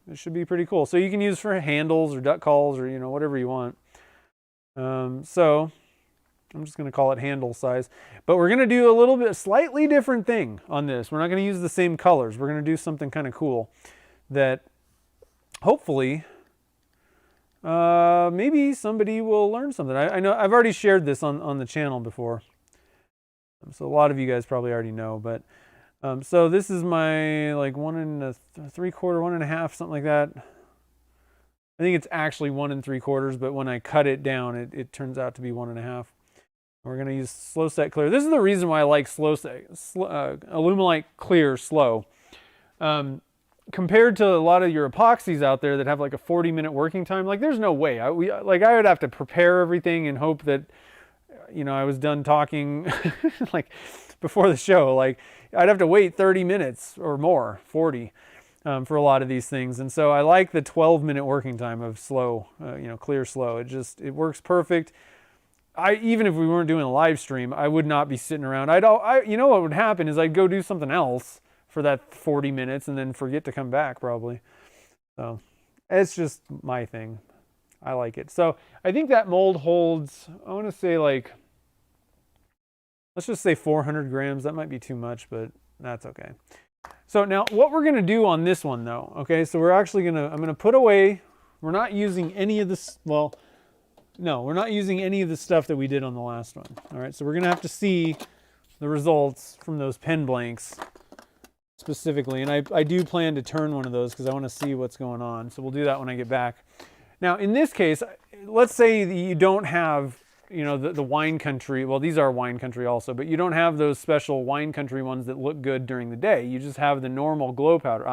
it should be pretty cool. So you can use for handles or duck calls or, you know, whatever you want. So I'm just going to call it handle size. But we're going to do a slightly different thing on this. We're not going to use the same colors. We're going to do something kind of cool that hopefully maybe somebody will learn something. I know I've already shared this on the channel before. So a lot of you guys probably already know. But so this is my like 1 3/4, 1.5, something like that. I think it's actually 1 3/4, but when I cut it down, it turns out to be 1.5. We're going to use slow set clear. This is the reason why I like Alumilite clear slow. Compared to a lot of your epoxies out there that have like a 40-minute working time, like there's no way. I would have to prepare everything and hope that, you know, I was done talking like before the show. Like I'd have to wait 30 minutes or more, 40, for a lot of these things. And so I like the 12-minute working time of slow, you know, clear slow. It works perfect. Even if we weren't doing a live stream, I would not be sitting around. You know what would happen is I'd go do something else for that 40 minutes and then forget to come back probably. So it's just my thing. I like it. So I think that mold holds, I want to say like, let's just say 400 grams. That might be too much, but that's okay. So now what we're going to do on this one though, okay, so I'm going to put away, we're not using any of this, well, no, we're not using any of the stuff that we did on the last one. All right, so we're going to have to see the results from those pen blanks specifically. And I do plan to turn one of those because I want to see what's going on. So we'll do that when I get back. Now, in this case, let's say that you don't have, you know, the wine country. Well, these are wine country also, but you don't have those special wine country ones that look good during the day. You just have the normal glow powder.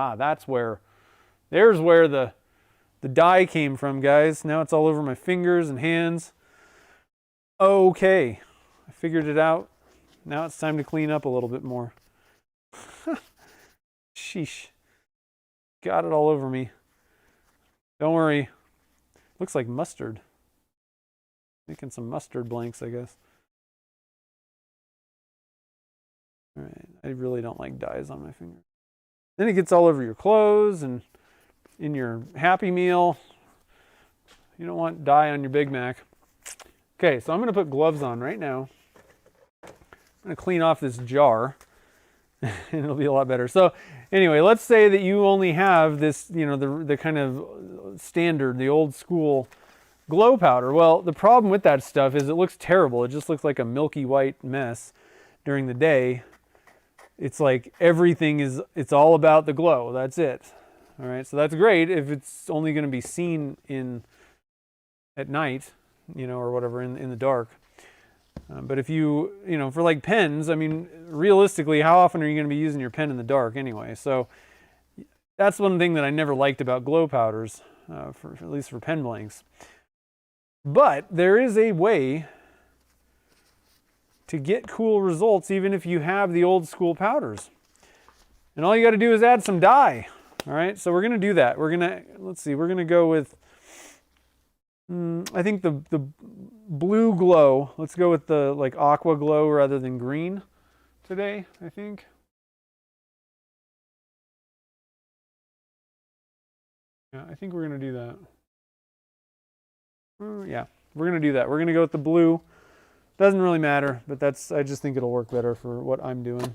There's where the dye came from, guys. Now it's all over my fingers and hands. Okay, I figured it out. Now it's time to clean up a little bit more. Sheesh. Got it all over me. Don't worry. Looks like mustard. Making some mustard blanks, I guess. All right, I really don't like dyes on my fingers. Then it gets all over your clothes and in your Happy Meal. You don't want dye on your Big Mac. Okay, so I'm going to put gloves on right now. I'm going to clean off this jar and it'll be a lot better. So anyway, let's say that you only have this, you know, the kind of standard, the old school glow powder. Well, the problem with that stuff is it looks terrible. It just looks like a milky white mess during the day. It's like it's all about the glow. That's it. All right, so that's great if it's only going to be seen at night, you know, or whatever, in the dark. But if you know, for like pens, I mean, realistically, how often are you going to be using your pen in the dark anyway? So that's one thing that I never liked about glow powders, at least for pen blanks. But there is a way to get cool results even if you have the old school powders. And all you got to do is add some dye. All right, so we're going to do that. We're going to go with, I think the blue glow. Let's go with the like aqua glow rather than green today, I think. Yeah, I think we're going to do that. Yeah, we're going to do that. We're going to go with the blue. Doesn't really matter, but I just think it'll work better for what I'm doing.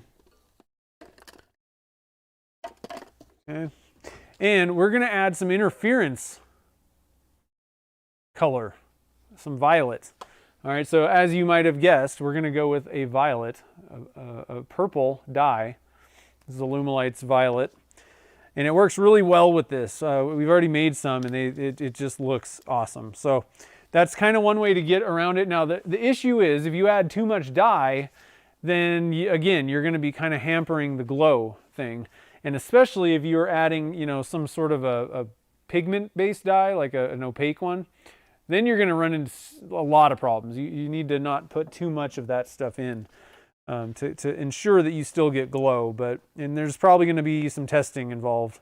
Okay. And we're going to add some interference color, some violet. All right, so as you might have guessed, we're going to go with a violet, a purple dye. This is Alumilite's violet. And it works really well with this. We've already made some, and it just looks awesome. So that's kind of one way to get around it. Now, the issue is if you add too much dye, then again, you're going to be kind of hampering the glow thing. And especially if you're adding, you know, some sort of a pigment-based dye, like an opaque one, then you're going to run into a lot of problems. You need to not put too much of that stuff in to ensure that you still get glow. And there's probably going to be some testing involved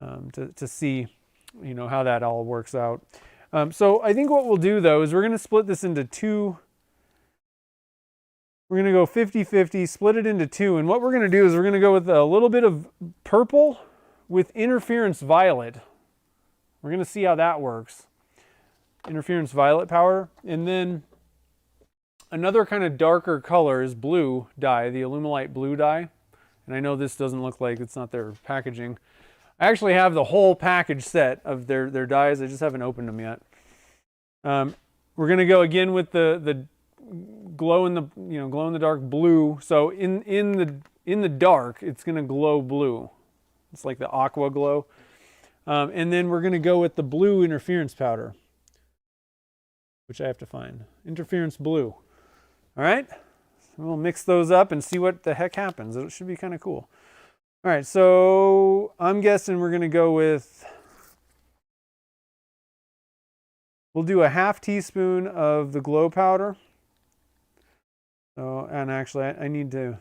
to see, you know, how that all works out. So I think what we'll do, though, is we're going to split this into two. We're going to go 50-50, split it into two. And what we're going to do is we're going to go with a little bit of purple with interference violet. We're going to see how that works. Interference violet powder. And then another kind of darker color is blue dye, the Alumilite blue dye. And I know this doesn't look like it's not their packaging. I actually have the whole package set of their dyes. I just haven't opened them yet. We're going to go again with the glow in the dark blue. So in the dark, it's going to glow blue. It's like the aqua glow. And then we're going to go with the blue interference powder, which I have to find. Interference blue. All right, so we'll mix those up and see what the heck happens. It should be kind of cool. All right, so I'm guessing we're gonna go with, we'll do a half teaspoon of the glow powder. So, and actually I need to,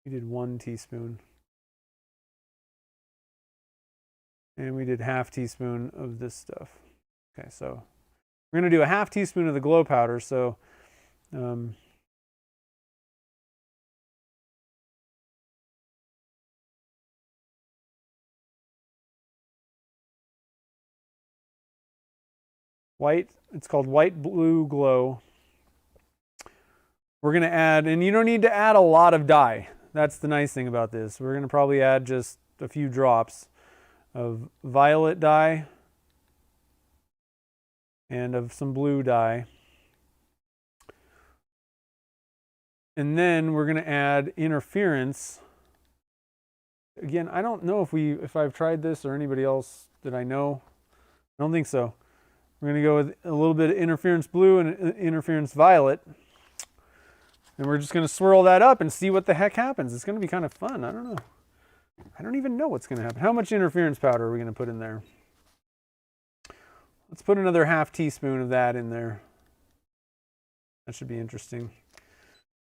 we did 1 teaspoon. And we did half teaspoon of this stuff. Okay, so we're gonna do a half teaspoon of the glow powder. So white, it's called white blue glow. We're gonna add, and you don't need to add a lot of dye. That's the nice thing about this. We're gonna probably add just a few drops of violet dye and of some blue dye. And then we're gonna add interference. Again, I don't know if I've tried this or anybody else that I know. I don't think so. We're gonna go with a little bit of interference blue and interference violet. And we're just gonna swirl that up and see what the heck happens. It's gonna be kind of fun. I don't know. I don't even know what's gonna happen. How much interference powder are we gonna put in there? Let's put another half teaspoon of that in there. That should be interesting.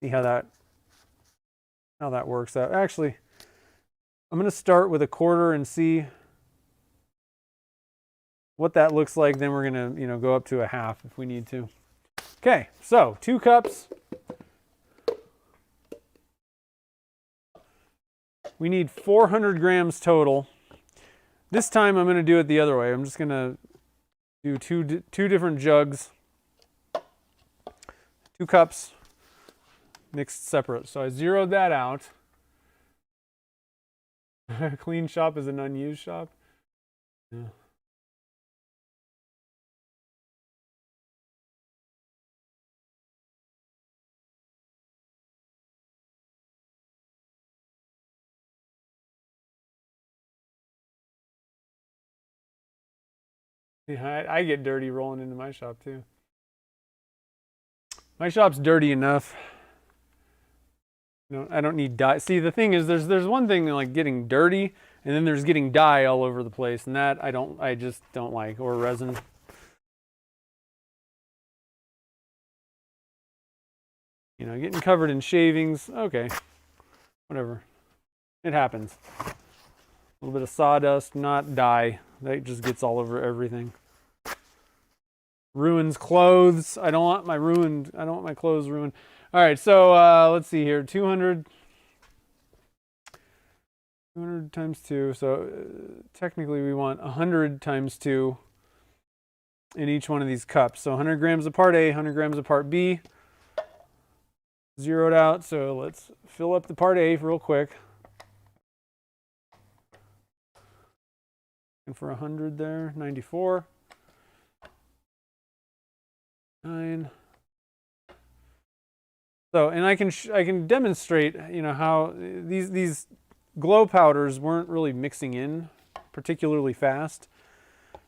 See how that works out. Actually, I'm gonna start with a quarter and see what that looks like. Then we're gonna, go up to a half if we need to. Okay, so 2 cups. We need 400 grams total. This time I'm gonna do it the other way. I'm just gonna do two different jugs. 2 cups mixed separate. So I zeroed that out. A clean shop is an unused shop. Yeah. Yeah, I get dirty rolling into my shop too. My shop's dirty enough. I don't need dye. See, the thing is, there's one thing like getting dirty, and then there's getting dye all over the place, and that I just don't like, or resin. Getting covered in shavings. Okay, whatever. It happens. A little bit of sawdust, not dye. That just gets all over everything. Ruins clothes. I don't want my clothes ruined. All right, so let's see here. 200 times 2. So technically we want 100 times 2 in each one of these cups. So 100 grams of part A, 100 grams of part B. Zeroed out. So let's fill up the part A real quick. And for 100 there, 94. 9. So, and I can demonstrate, how these glow powders weren't really mixing in particularly fast.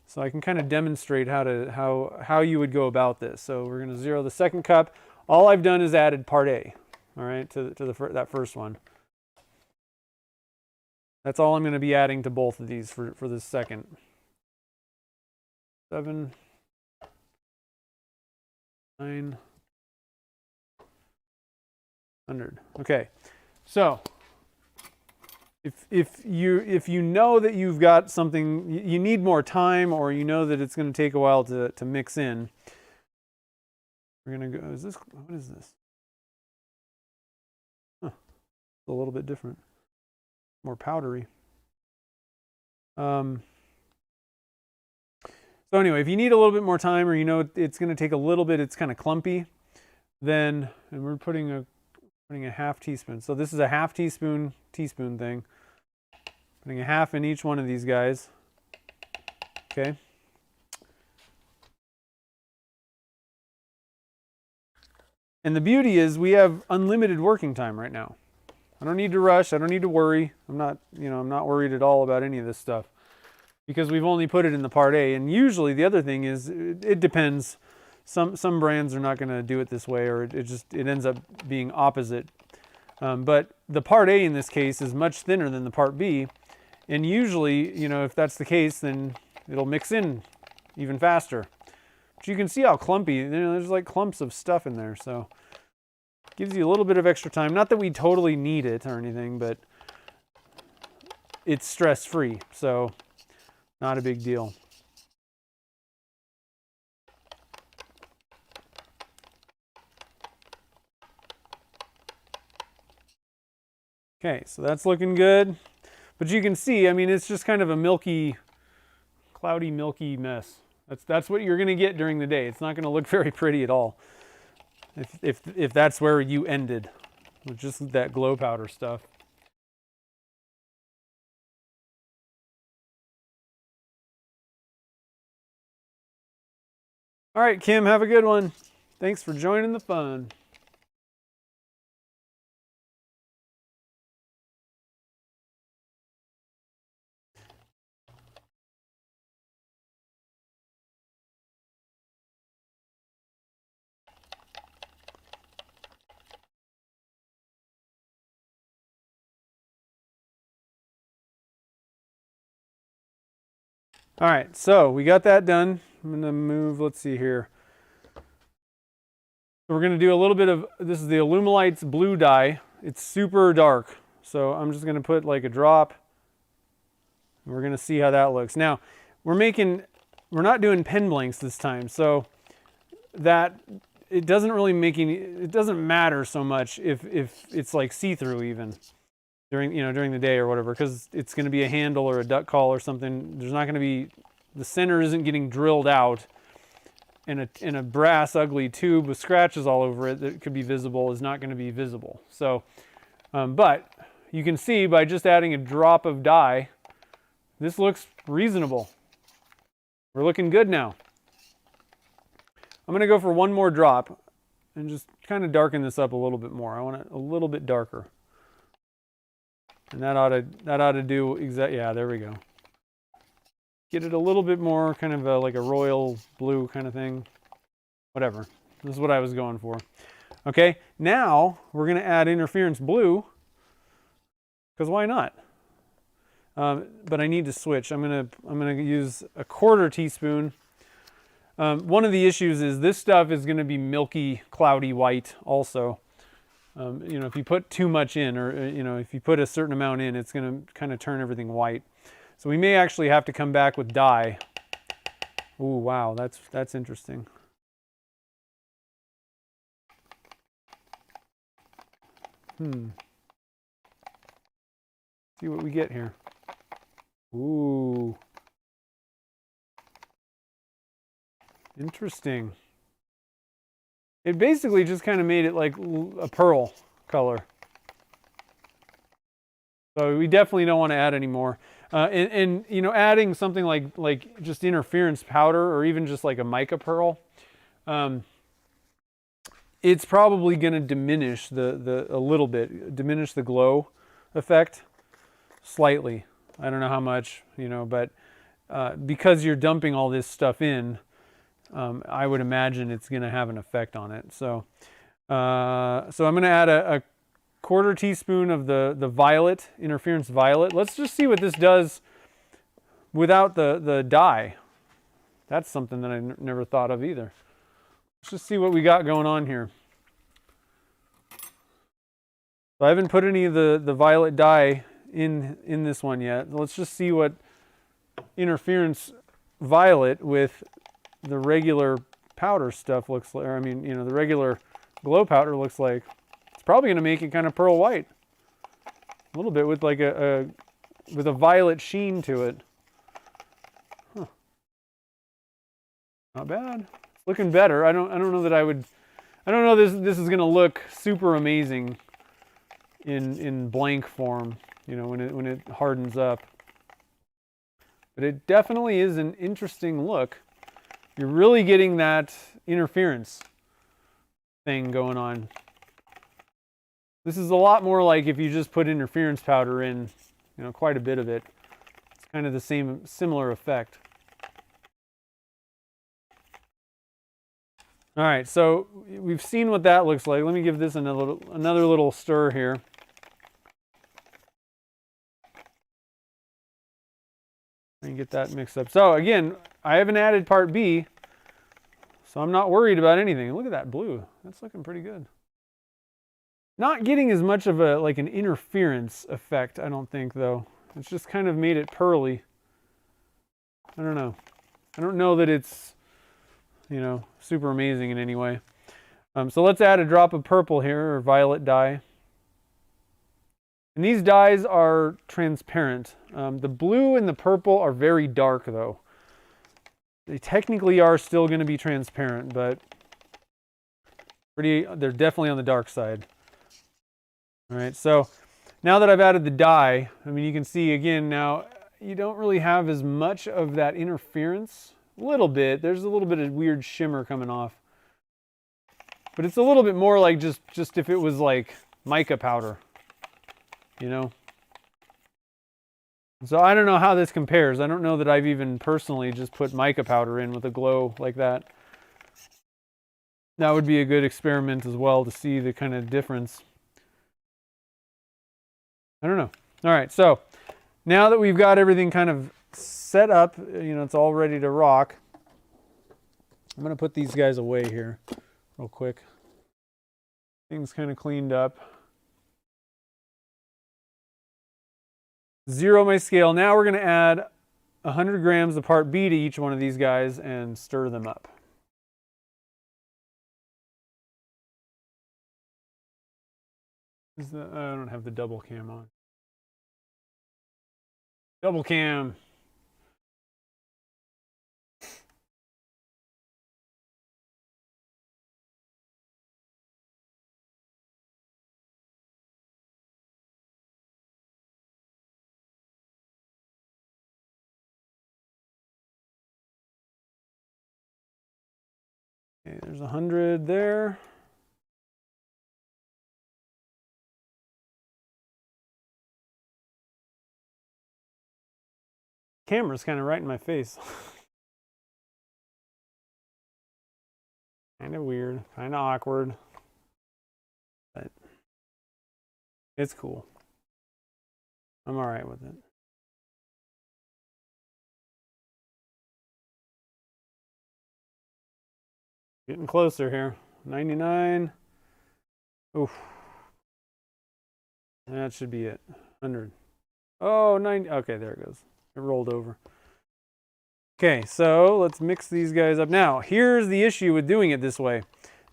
So I can kind of demonstrate how you would go about this. So we're going to zero the second cup. All I've done is added part A, all right, to that first one. That's all I'm going to be adding to both of these for this second. 7, 9, 100. Okay, so if you know that you've got something, you need more time, or you know that it's going to take a while to mix in, we're going to go. What is this? Huh, it's a little bit different, more powdery. So anyway, if you need a little bit more time, or it's going to take a little bit, it's kind of clumpy, then, and we're putting a half teaspoon. So this is a half teaspoon thing. Putting a half in each one of these guys. Okay. And the beauty is we have unlimited working time right now. I don't need to rush. I don't need to worry. I'm not worried at all about any of this stuff. because we've only put it in the part A. And usually the other thing is, it depends. Some brands are not going to do it this way, or it ends up being opposite. But the part A in this case is much thinner than the part B. And usually, you know, if that's the case, then it'll mix in even faster. But you can see how clumpy, you know, there's like clumps of stuff in there. So it gives you a little bit of extra time. Not that we totally need it or anything, but it's stress-free. So not a big deal. Okay, so that's looking good. But you can see, I mean, it's just kind of a milky, cloudy, milky mess. That's what you're going to get during the day. It's not going to look very pretty at all if that's where you ended with just that glow powder stuff. All right, Kim, have a good one. Thanks for joining the fun. All right, so we got that done. I'm going to move, let's see here. So we're going to do a little bit of, this is the Alumilites blue dye. It's super dark. So I'm just going to put like a drop. And we're going to see how that looks. Now, we're not doing pen blanks this time. So that, it doesn't really make any, it doesn't matter so much if it's like see-through even during the day or whatever, because it's going to be a handle or a duck call or something. There's not going to be, the center isn't getting drilled out, and a brass ugly tube with scratches all over it that could be visible is not going to be visible. So, but you can see by just adding a drop of dye, this looks reasonable. We're looking good now. I'm going to go for one more drop and just kind of darken this up a little bit more. I want it a little bit darker. And that ought to do exactly, yeah, there we go. Get it a little bit more kind of like a royal blue kind of thing. Whatever. This is what I was going for. Okay, now we're going to add interference blue, because why not? But I need to switch. I'm gonna use a 1/4 teaspoon. One of the issues is this stuff is going to be milky, cloudy white also. You know, if you put too much in, or you know, if you put a certain amount in, it's going to kind of turn everything white. So we may actually have to come back with dye. Ooh, wow, that's interesting. See what we get here. Ooh. Interesting. It basically just kind of made it like a pearl color. So we definitely don't want to add any more. And you know, adding something like just interference powder, or even just like a mica pearl, it's probably going to diminish a little bit, diminish the glow effect slightly. I don't know how much, you know, but because you're dumping all this stuff in, I would imagine it's going to have an effect on it. So, so I'm going to add a 1/4 teaspoon of the violet, interference violet. Let's just see what this does without the dye. That's something that I never thought of either. Let's just see what we got going on here. So I haven't put any of the violet dye in this one yet. Let's just see what interference violet with the regular powder stuff looks like. Or, I mean, you know, the regular glow powder looks like. It's probably going to make it kind of pearl white. A little bit with like with a violet sheen to it. Huh. Not bad. Looking better. I don't know that I don't know this is going to look super amazing in blank form, you know, when it hardens up. But it definitely is an interesting look. You're really getting that interference thing going on. This is a lot more like if you just put interference powder in, you know, quite a bit of it. It's kind of the similar effect. All right, so we've seen what that looks like. Let me give this another little stir here. And get that mixed up. So again, I haven't added part B, so I'm not worried about anything. Look at that blue. That's looking pretty good. Not getting as much of a like an interference effect, I don't think, though. It's just kind of made it pearly. I don't know. I don't know that it's, you know, super amazing in any way. So let's add a drop of purple here, or violet dye. And these dyes are transparent. The blue and the purple are very dark, though. They technically are still going to be transparent, but they're definitely on the dark side. All right, so now that I've added the dye, I mean, you can see again now, you don't really have as much of that interference. A little bit. There's a little bit of weird shimmer coming off. But it's a little bit more like just if it was like mica powder. You know? So I don't know how this compares. I don't know that I've even personally just put mica powder in with a glow like that. That would be a good experiment as well to see the kind of difference. I don't know. All right, so now that we've got everything kind of set up, you know, it's all ready to rock. I'm going to put these guys away here real quick. Things kind of cleaned up. Zero my scale. Now we're going to add 100 grams of part B to each one of these guys and stir them up. I don't have the double cam on. Double cam. Okay, there's 100 there. Camera's kind of right in my face. Kind of weird, kind of awkward, but it's cool. I'm all right with it. Getting closer here. 99. Oof. That should be it. 100. Oh, 90. Okay, there it goes. It rolled over. Okay, so let's mix these guys up. Now, here's the issue with doing it this way.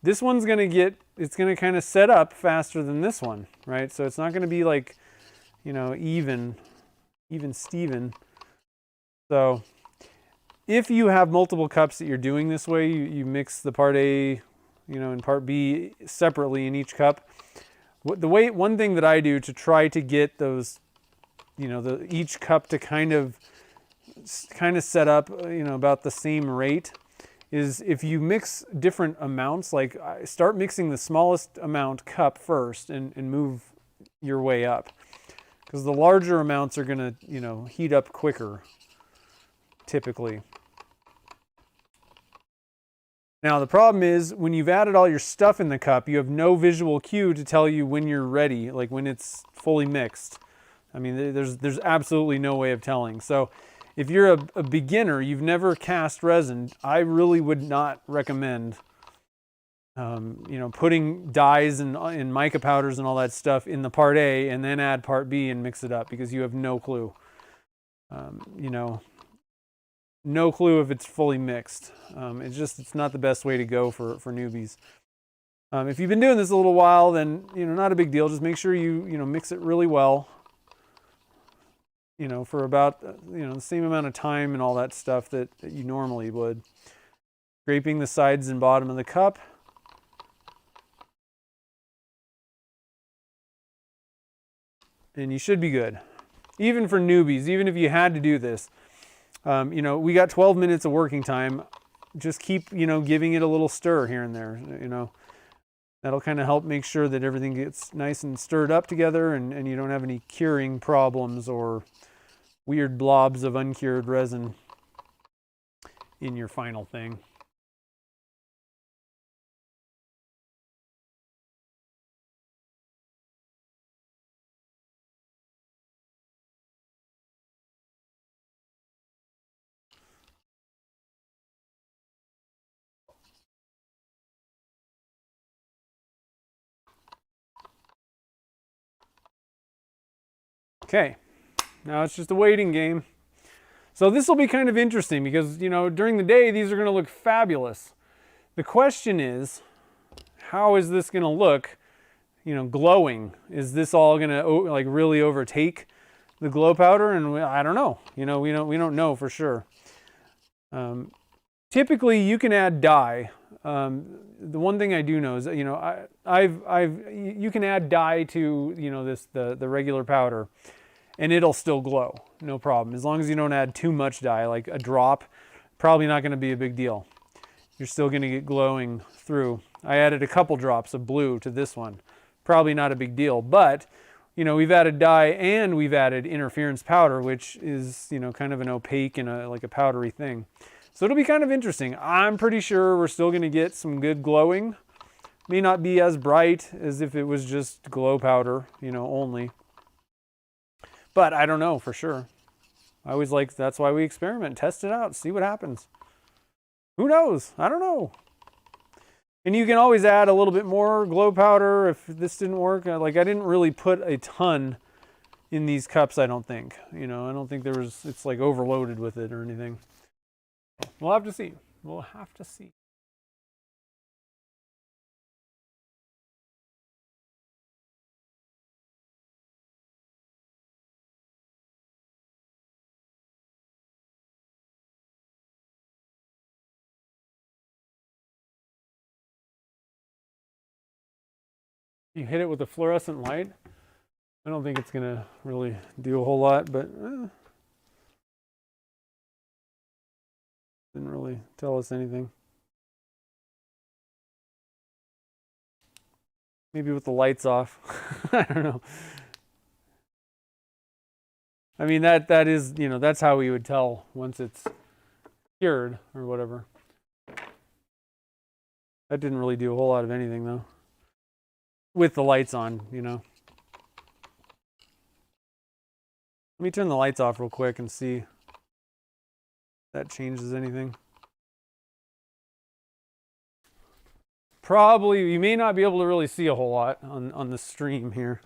This one's going to it's going to kind of set up faster than this one, right? So it's not going to be like, you know, even Steven. So if you have multiple cups that you're doing this way, you mix the part A, you know, and part B separately in each cup. One thing that I do to try to get those, you know, each cup to kind of set up, you know, about the same rate, is if you mix different amounts, like start mixing the smallest amount cup first and move your way up, because the larger amounts are going to, you know, heat up quicker typically. Now the problem is when you've added all your stuff in the cup, you have no visual cue to tell you when you're ready, like when it's fully mixed. I mean, there's absolutely no way of telling. So if you're a beginner, you've never cast resin, I really would not recommend, you know, putting dyes and mica powders and all that stuff in the part A and then add part B and mix it up, because you have no clue. You know, no clue if it's fully mixed. It's not the best way to go for newbies. If you've been doing this a little while, then, you know, not a big deal. Just make sure you know, mix it really well. You know, for about, you know, the same amount of time and all that stuff that you normally would. Scraping the sides and bottom of the cup. And you should be good. Even for newbies, even if you had to do this. You know, we got 12 minutes of working time. Just keep, you know, giving it a little stir here and there, you know. That'll kind of help make sure that everything gets nice and stirred up together, and you don't have any curing problems or weird blobs of uncured resin in your final thing. Okay, now it's just a waiting game. So this will be kind of interesting because, you know, during the day, these are going to look fabulous. The question is, how is this going to look, you know, glowing? Is this all going to like really overtake the glow powder? And I don't know. You know, we don't know for sure. Typically, you can add dye. The one thing I do know is that, you know, you can add dye to, you know, the regular powder, and it'll still glow, no problem. As long as you don't add too much dye, like a drop, probably not going to be a big deal. You're still going to get glowing through. I added a couple drops of blue to this one. Probably not a big deal, but, you know, we've added dye and we've added interference powder, which is, you know, kind of an opaque and like a powdery thing. So it'll be kind of interesting. I'm pretty sure we're still going to get some good glowing. May not be as bright as if it was just glow powder, you know, only. But I don't know for sure. I always like, that's why we experiment, test it out, see what happens. Who knows? I don't know. And you can always add a little bit more glow powder if this didn't work. Like, I didn't really put a ton in these cups, I don't think. You know, I don't think there was, it's like overloaded with it or anything. We'll have to see. We'll have to see. You hit it with a fluorescent light. I don't think it's gonna really do a whole lot, but didn't really tell us anything. Maybe with the lights off. I don't know. I mean, that is, you know, that's how we would tell once it's cured or whatever. That didn't really do a whole lot of anything though. With the lights on, you know. Let me turn the lights off real quick and see if that changes anything. Probably, you may not be able to really see a whole lot on the stream here.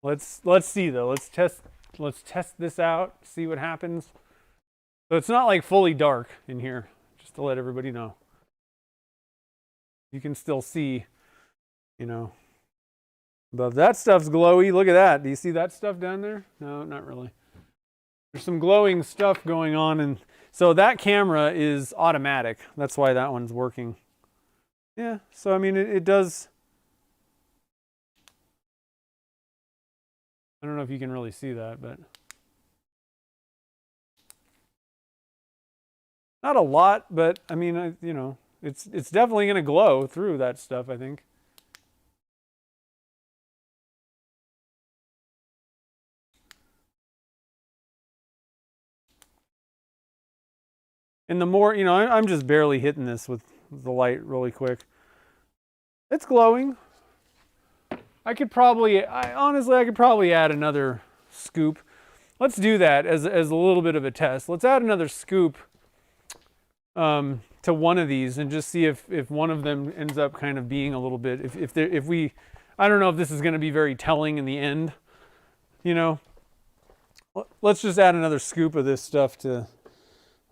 Let's see though. Let's test this out, see what happens. So it's not like fully dark in here, just to let everybody know. You can still see, you know, above. That stuff's glowy. Look at that. Do you see that stuff down there? No, not really. There's some glowing stuff going on, and so that camera is automatic. That's why that one's working. Yeah, so I mean, it does. I don't know if you can really see that, but not a lot, but I mean, you know, it's definitely going to glow through that stuff, I think. And the more, you know, I'm just barely hitting this with the light really quick. It's glowing. I could probably, honestly, I could probably add another scoop. Let's do that as a little bit of a test. Let's add another scoop to one of these and just see if one of them ends up kind of being a little bit, if we, I don't know if this is going to be very telling in the end, you know. Let's just add another scoop of this stuff to,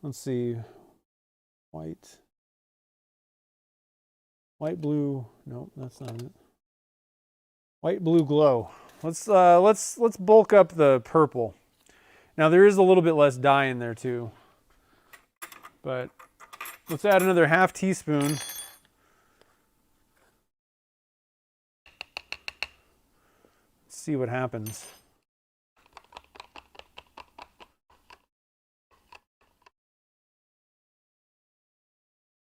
let's see, white, blue, nope, that's not it. White, blue glow. Let's bulk up the purple. Now there is a little bit less dye in there too, but let's add another ½ teaspoon. Let's see what happens.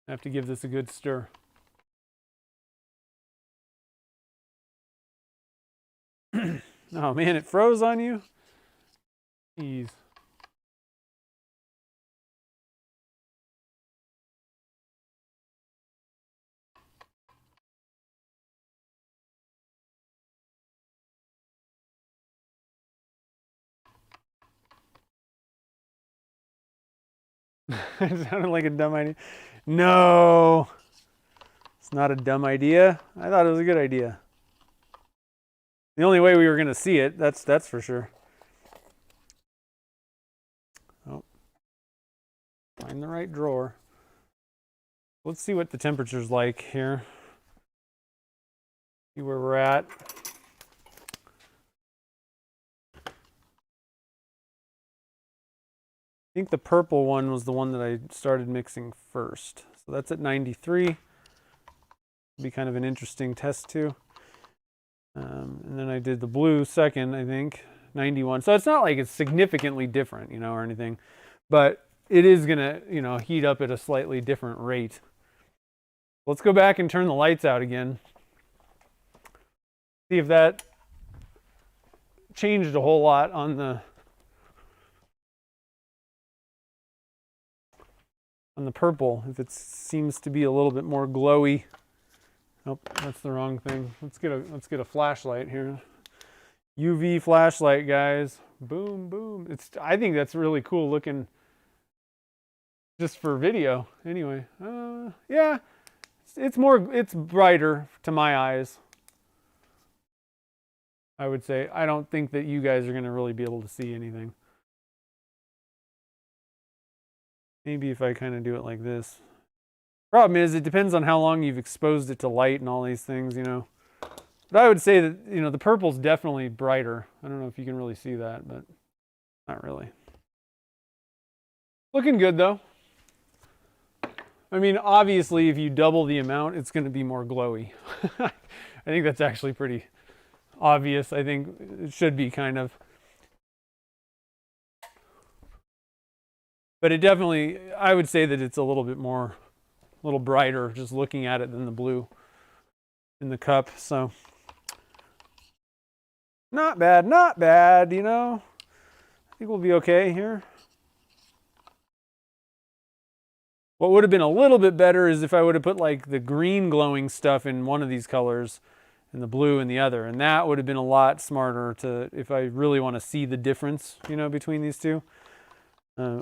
I have to give this a good stir. Oh man, it froze on you? Jeez. It sounded like a dumb idea. No, it's not a dumb idea. I thought it was a good idea. The only way we were going to see it, that's for sure. Oh, find the right drawer. Let's see what the temperature's like here. See where we're at. I think the purple one was the one that I started mixing first. So that's at 93. Be kind of an interesting test too. And then I did the blue second, I think, 91. So it's not like it's significantly different, you know, or anything, but it is gonna, you know, heat up at a slightly different rate. Let's go back and turn the lights out again. See if that changed a whole lot on the purple, if it seems to be a little bit more glowy. Nope, that's the wrong thing. Let's get a flashlight here. UV flashlight, guys. Boom, boom. I think that's really cool looking just for video. Anyway, yeah, it's brighter to my eyes, I would say. I don't think that you guys are going to really be able to see anything. Maybe if I kind of do it like this. Problem is, it depends on how long you've exposed it to light and all these things, you know. But I would say that, you know, the purple's definitely brighter. I don't know if you can really see that, but not really. Looking good, though. I mean, obviously, if you double the amount, it's going to be more glowy. I think that's actually pretty obvious. I think it should be kind of. But it definitely, I would say that it's a little bit more, a little brighter just looking at it than the blue in the cup. So not bad, you know. I think we'll be okay here. What would have been a little bit better is if I would have put like the green glowing stuff in one of these colors and the blue in the other. And that would have been a lot smarter to, if I really want to see the difference, you know, between these two.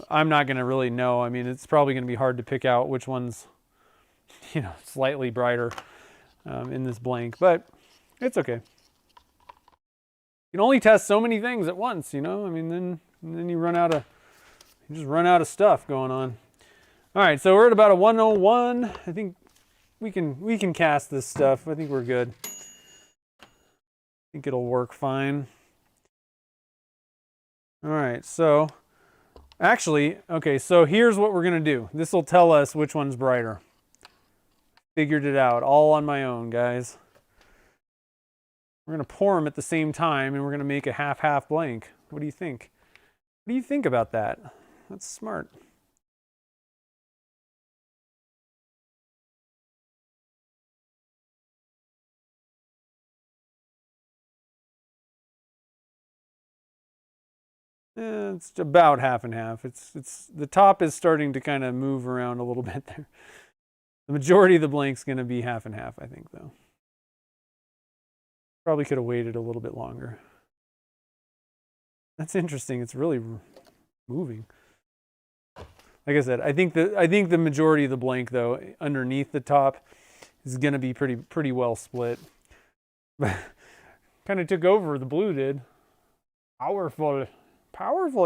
I'm not going to really know. I mean, it's probably going to be hard to pick out which one's, you know, slightly brighter in this blank, but it's okay. You can only test so many things at once, you know. I mean, then you just run out of stuff going on. All right, so we're at about a 101. I think we can cast this stuff. I think we're good. I think it'll work fine. All right, so actually, okay, so here's what we're going to do. This will tell us which one's brighter. Figured it out all on my own, guys. We're going to pour them at the same time, and we're going to make a half-half blank. What do you think? What do you think about that? That's smart. It's about half and half. It's the top is starting to kind of move around a little bit there. The majority of the blank's going to be half and half, I think, though. Probably could have waited a little bit longer. That's interesting. It's really moving. Like I said, I think the majority of the blank, though, underneath the top, is going to be pretty well split. Kind of took over. The blue did. Powerful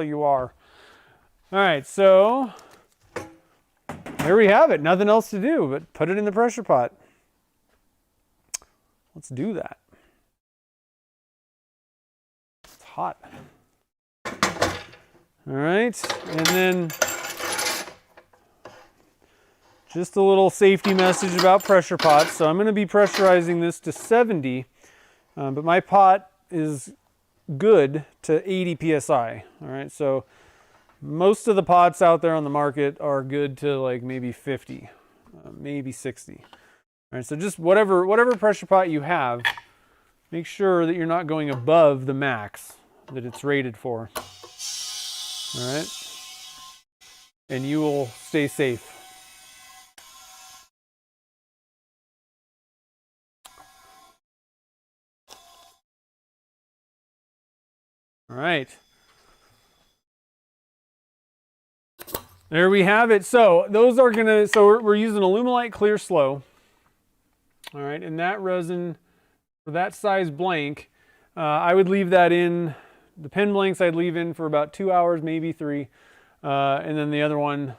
you are. All right, so there we have it. Nothing else to do but put it in the pressure pot. Let's do that. It's hot. All right, and then just a little safety message about pressure pots. So I'm going to be pressurizing this to 70, but my pot is good to 80 psi. All right, so most of the pots out there on the market are good to like maybe 50, maybe 60. All right, so just whatever pressure pot you have, make sure that you're not going above the max that it's rated for. All right. And you will stay safe. All right. There we have it. So those are gonna, so we're using Alumilite Clear Slow. All right, and that resin for that size blank, I would leave that in, the pen blanks I'd leave in for about 2 hours, maybe 3. And then the other one,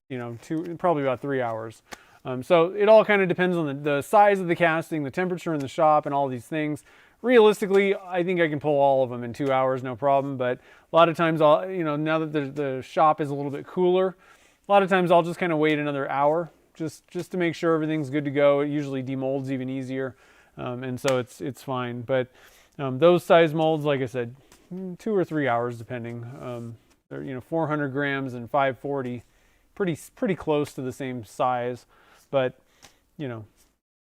you know, probably about 3 hours. So it all kind of depends on the size of the casting, the temperature in the shop, and all these things. Realistically, I think I can pull all of them in 2 hours, no problem. But a lot of times, now that the shop is a little bit cooler, a lot of times I'll just kind of wait another hour just to make sure everything's good to go. It usually demolds even easier, and so it's fine. But those size molds, like I said, 2 or 3 hours depending. They're 400 grams and 540, pretty close to the same size, but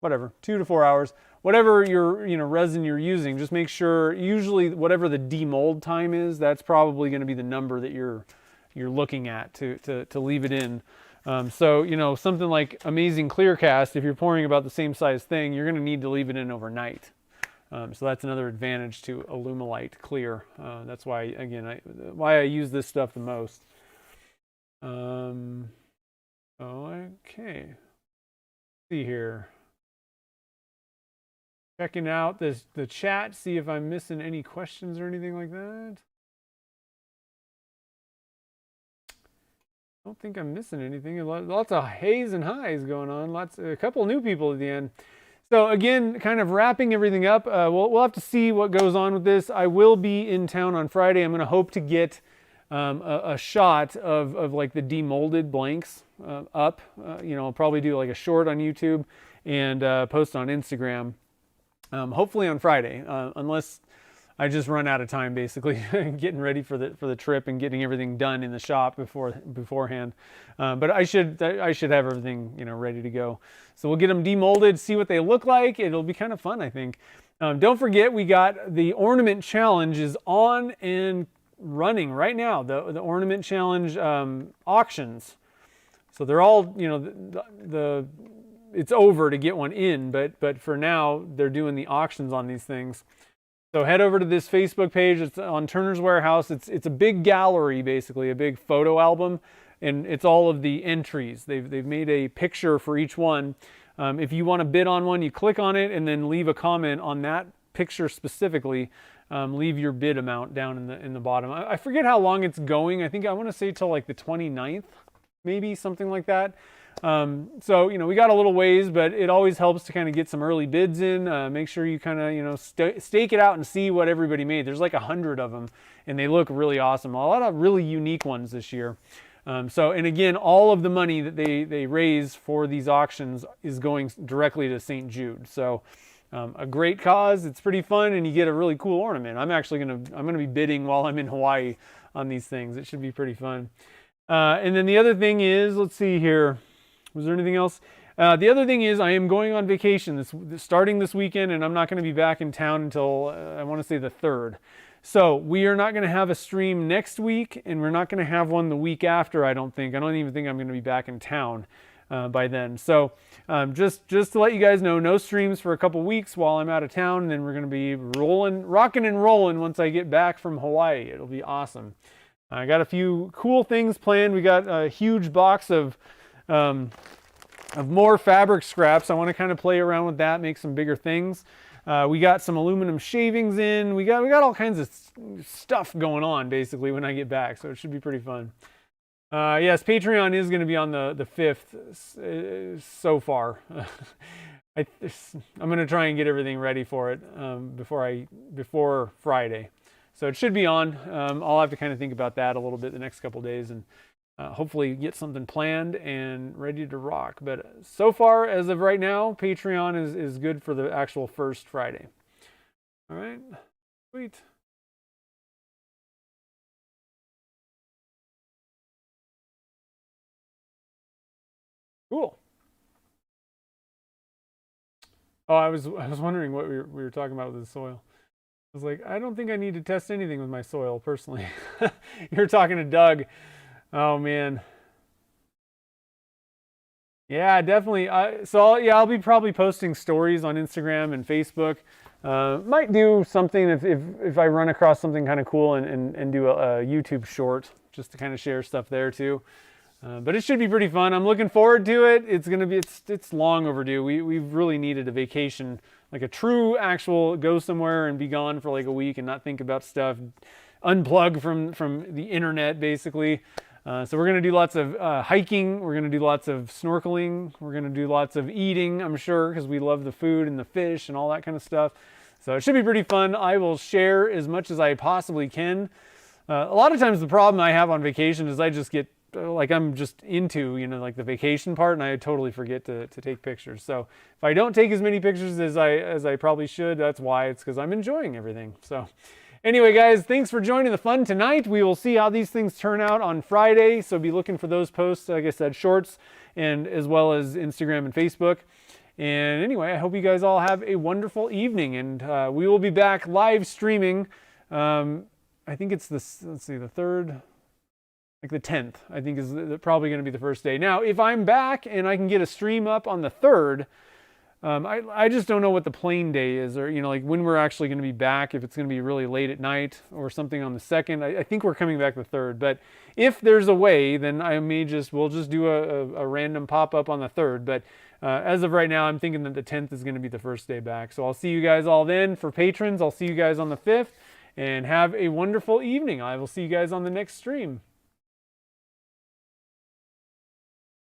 whatever, 2 to 4 hours. Whatever your resin you're using, just make sure, usually whatever the demold time is, that's probably going to be the number that you're looking at to leave it in. So something like Amazing Clear Cast, if you're pouring about the same size thing, you're going to need to leave it in overnight. So that's another advantage to Alumilite Clear. That's why, again, why I use this stuff the most. Okay. Let's see here. Checking out the chat, see if I'm missing any questions or anything like that. I don't think I'm missing anything. Lots of haze and highs going on. A couple new people at the end. So again, kind of wrapping everything up. We'll have to see what goes on with this. I will be in town on Friday. I'm going to hope to get a shot of like the demolded blanks up. I'll probably do like a short on YouTube and post on Instagram. Hopefully on Friday, unless I just run out of time, basically getting ready for the trip and getting everything done in the shop beforehand. But I should have everything ready to go. So we'll get them demolded, see what they look like. It'll be kind of fun, I think. Don't forget, we got the Ornament Challenge is on and running right now. The Ornament Challenge auctions. So they're all it's over to get one in, but for now they're doing the auctions on these things. So head over to this Facebook page. It's on Turner's Warehouse. It's a big gallery, basically a big photo album, and it's all of the entries. They've made a picture for each one. If you want to bid on one, you click on it and then leave a comment on that picture specifically. Leave your bid amount down in the bottom. I forget how long it's going. I want to say till like the 29th, maybe something like that. So we got a little ways, but it always helps to kind of get some early bids in. Make sure you kind of stake it out and see what everybody made. There's like 100 of them, and they look really awesome. A lot of really unique ones this year. And again, all of the money that they raise for these auctions is going directly to St. Jude. So a great cause. It's pretty fun, and you get a really cool ornament. I'm gonna be bidding while I'm in Hawaii on these things. It should be pretty fun. And then the other thing is, let's see here. Was there anything else? The other thing is I am going on vacation starting this weekend, and I'm not going to be back in town until I want to say the 3rd. So we are not going to have a stream next week, and we're not going to have one the week after, I don't think. I don't even think I'm going to be back in town by then. So just to let you guys know, no streams for a couple weeks while I'm out of town, and then we're going to be rocking and rolling once I get back from Hawaii. It'll be awesome. I got a few cool things planned. We got a huge box of more fabric scraps. I want to kind of play around with that, make some bigger things. We got some aluminum shavings in. We got all kinds of stuff going on basically when I get back, so it should be pretty fun. Yes, Patreon is going to be on the 5th so far. I'm going to try and get everything ready for it before Friday. So it should be on. I'll have to kind of think about that a little bit the next couple days and hopefully get something planned and ready to rock. But so far, as of right now, Patreon is good for the actual first Friday. All right, sweet. Cool. Oh, I was wondering what we were talking about with the soil. was like, I don't think I need to test anything with my soil personally. You're talking to Doug. Oh man. Yeah, definitely. I'll be probably posting stories on Instagram and Facebook. Might do something if I run across something kind of cool and do a YouTube short just to kind of share stuff there too. But it should be pretty fun. I'm looking forward to it. It's long overdue. We've really needed a vacation, like a true actual go somewhere and be gone for like a week and not think about stuff, unplug from the internet basically. So we're going to do lots of hiking. We're going to do lots of snorkeling. We're going to do lots of eating, I'm sure, because we love the food and the fish and all that kind of stuff. So it should be pretty fun. I will share as much as I possibly can. A lot of times the problem I have on vacation is I just get, like I'm just into, like the vacation part, and I totally forget to take pictures. So if I don't take as many pictures as I probably should, that's why. It's because I'm enjoying everything. So anyway, guys, thanks for joining the fun tonight. We will see how these things turn out on Friday. So be looking for those posts, like I said, shorts, and as well as Instagram and Facebook. And anyway, I hope you guys all have a wonderful evening. And we will be back live streaming. I think it's the 3rd, like the 10th, I think is probably going to be the first day. Now, if I'm back and I can get a stream up on the 3rd, I just don't know what the plane day is, or like when we're actually going to be back, if it's going to be really late at night or something on the 2nd. I think we're coming back the 3rd, but if there's a way, then we'll just do a random pop-up on the 3rd. But as of right now, I'm thinking that the 10th is going to be the first day back. So I'll see you guys all then. For patrons, I'll see you guys on the 5th, and have a wonderful evening. I will see you guys on the next stream.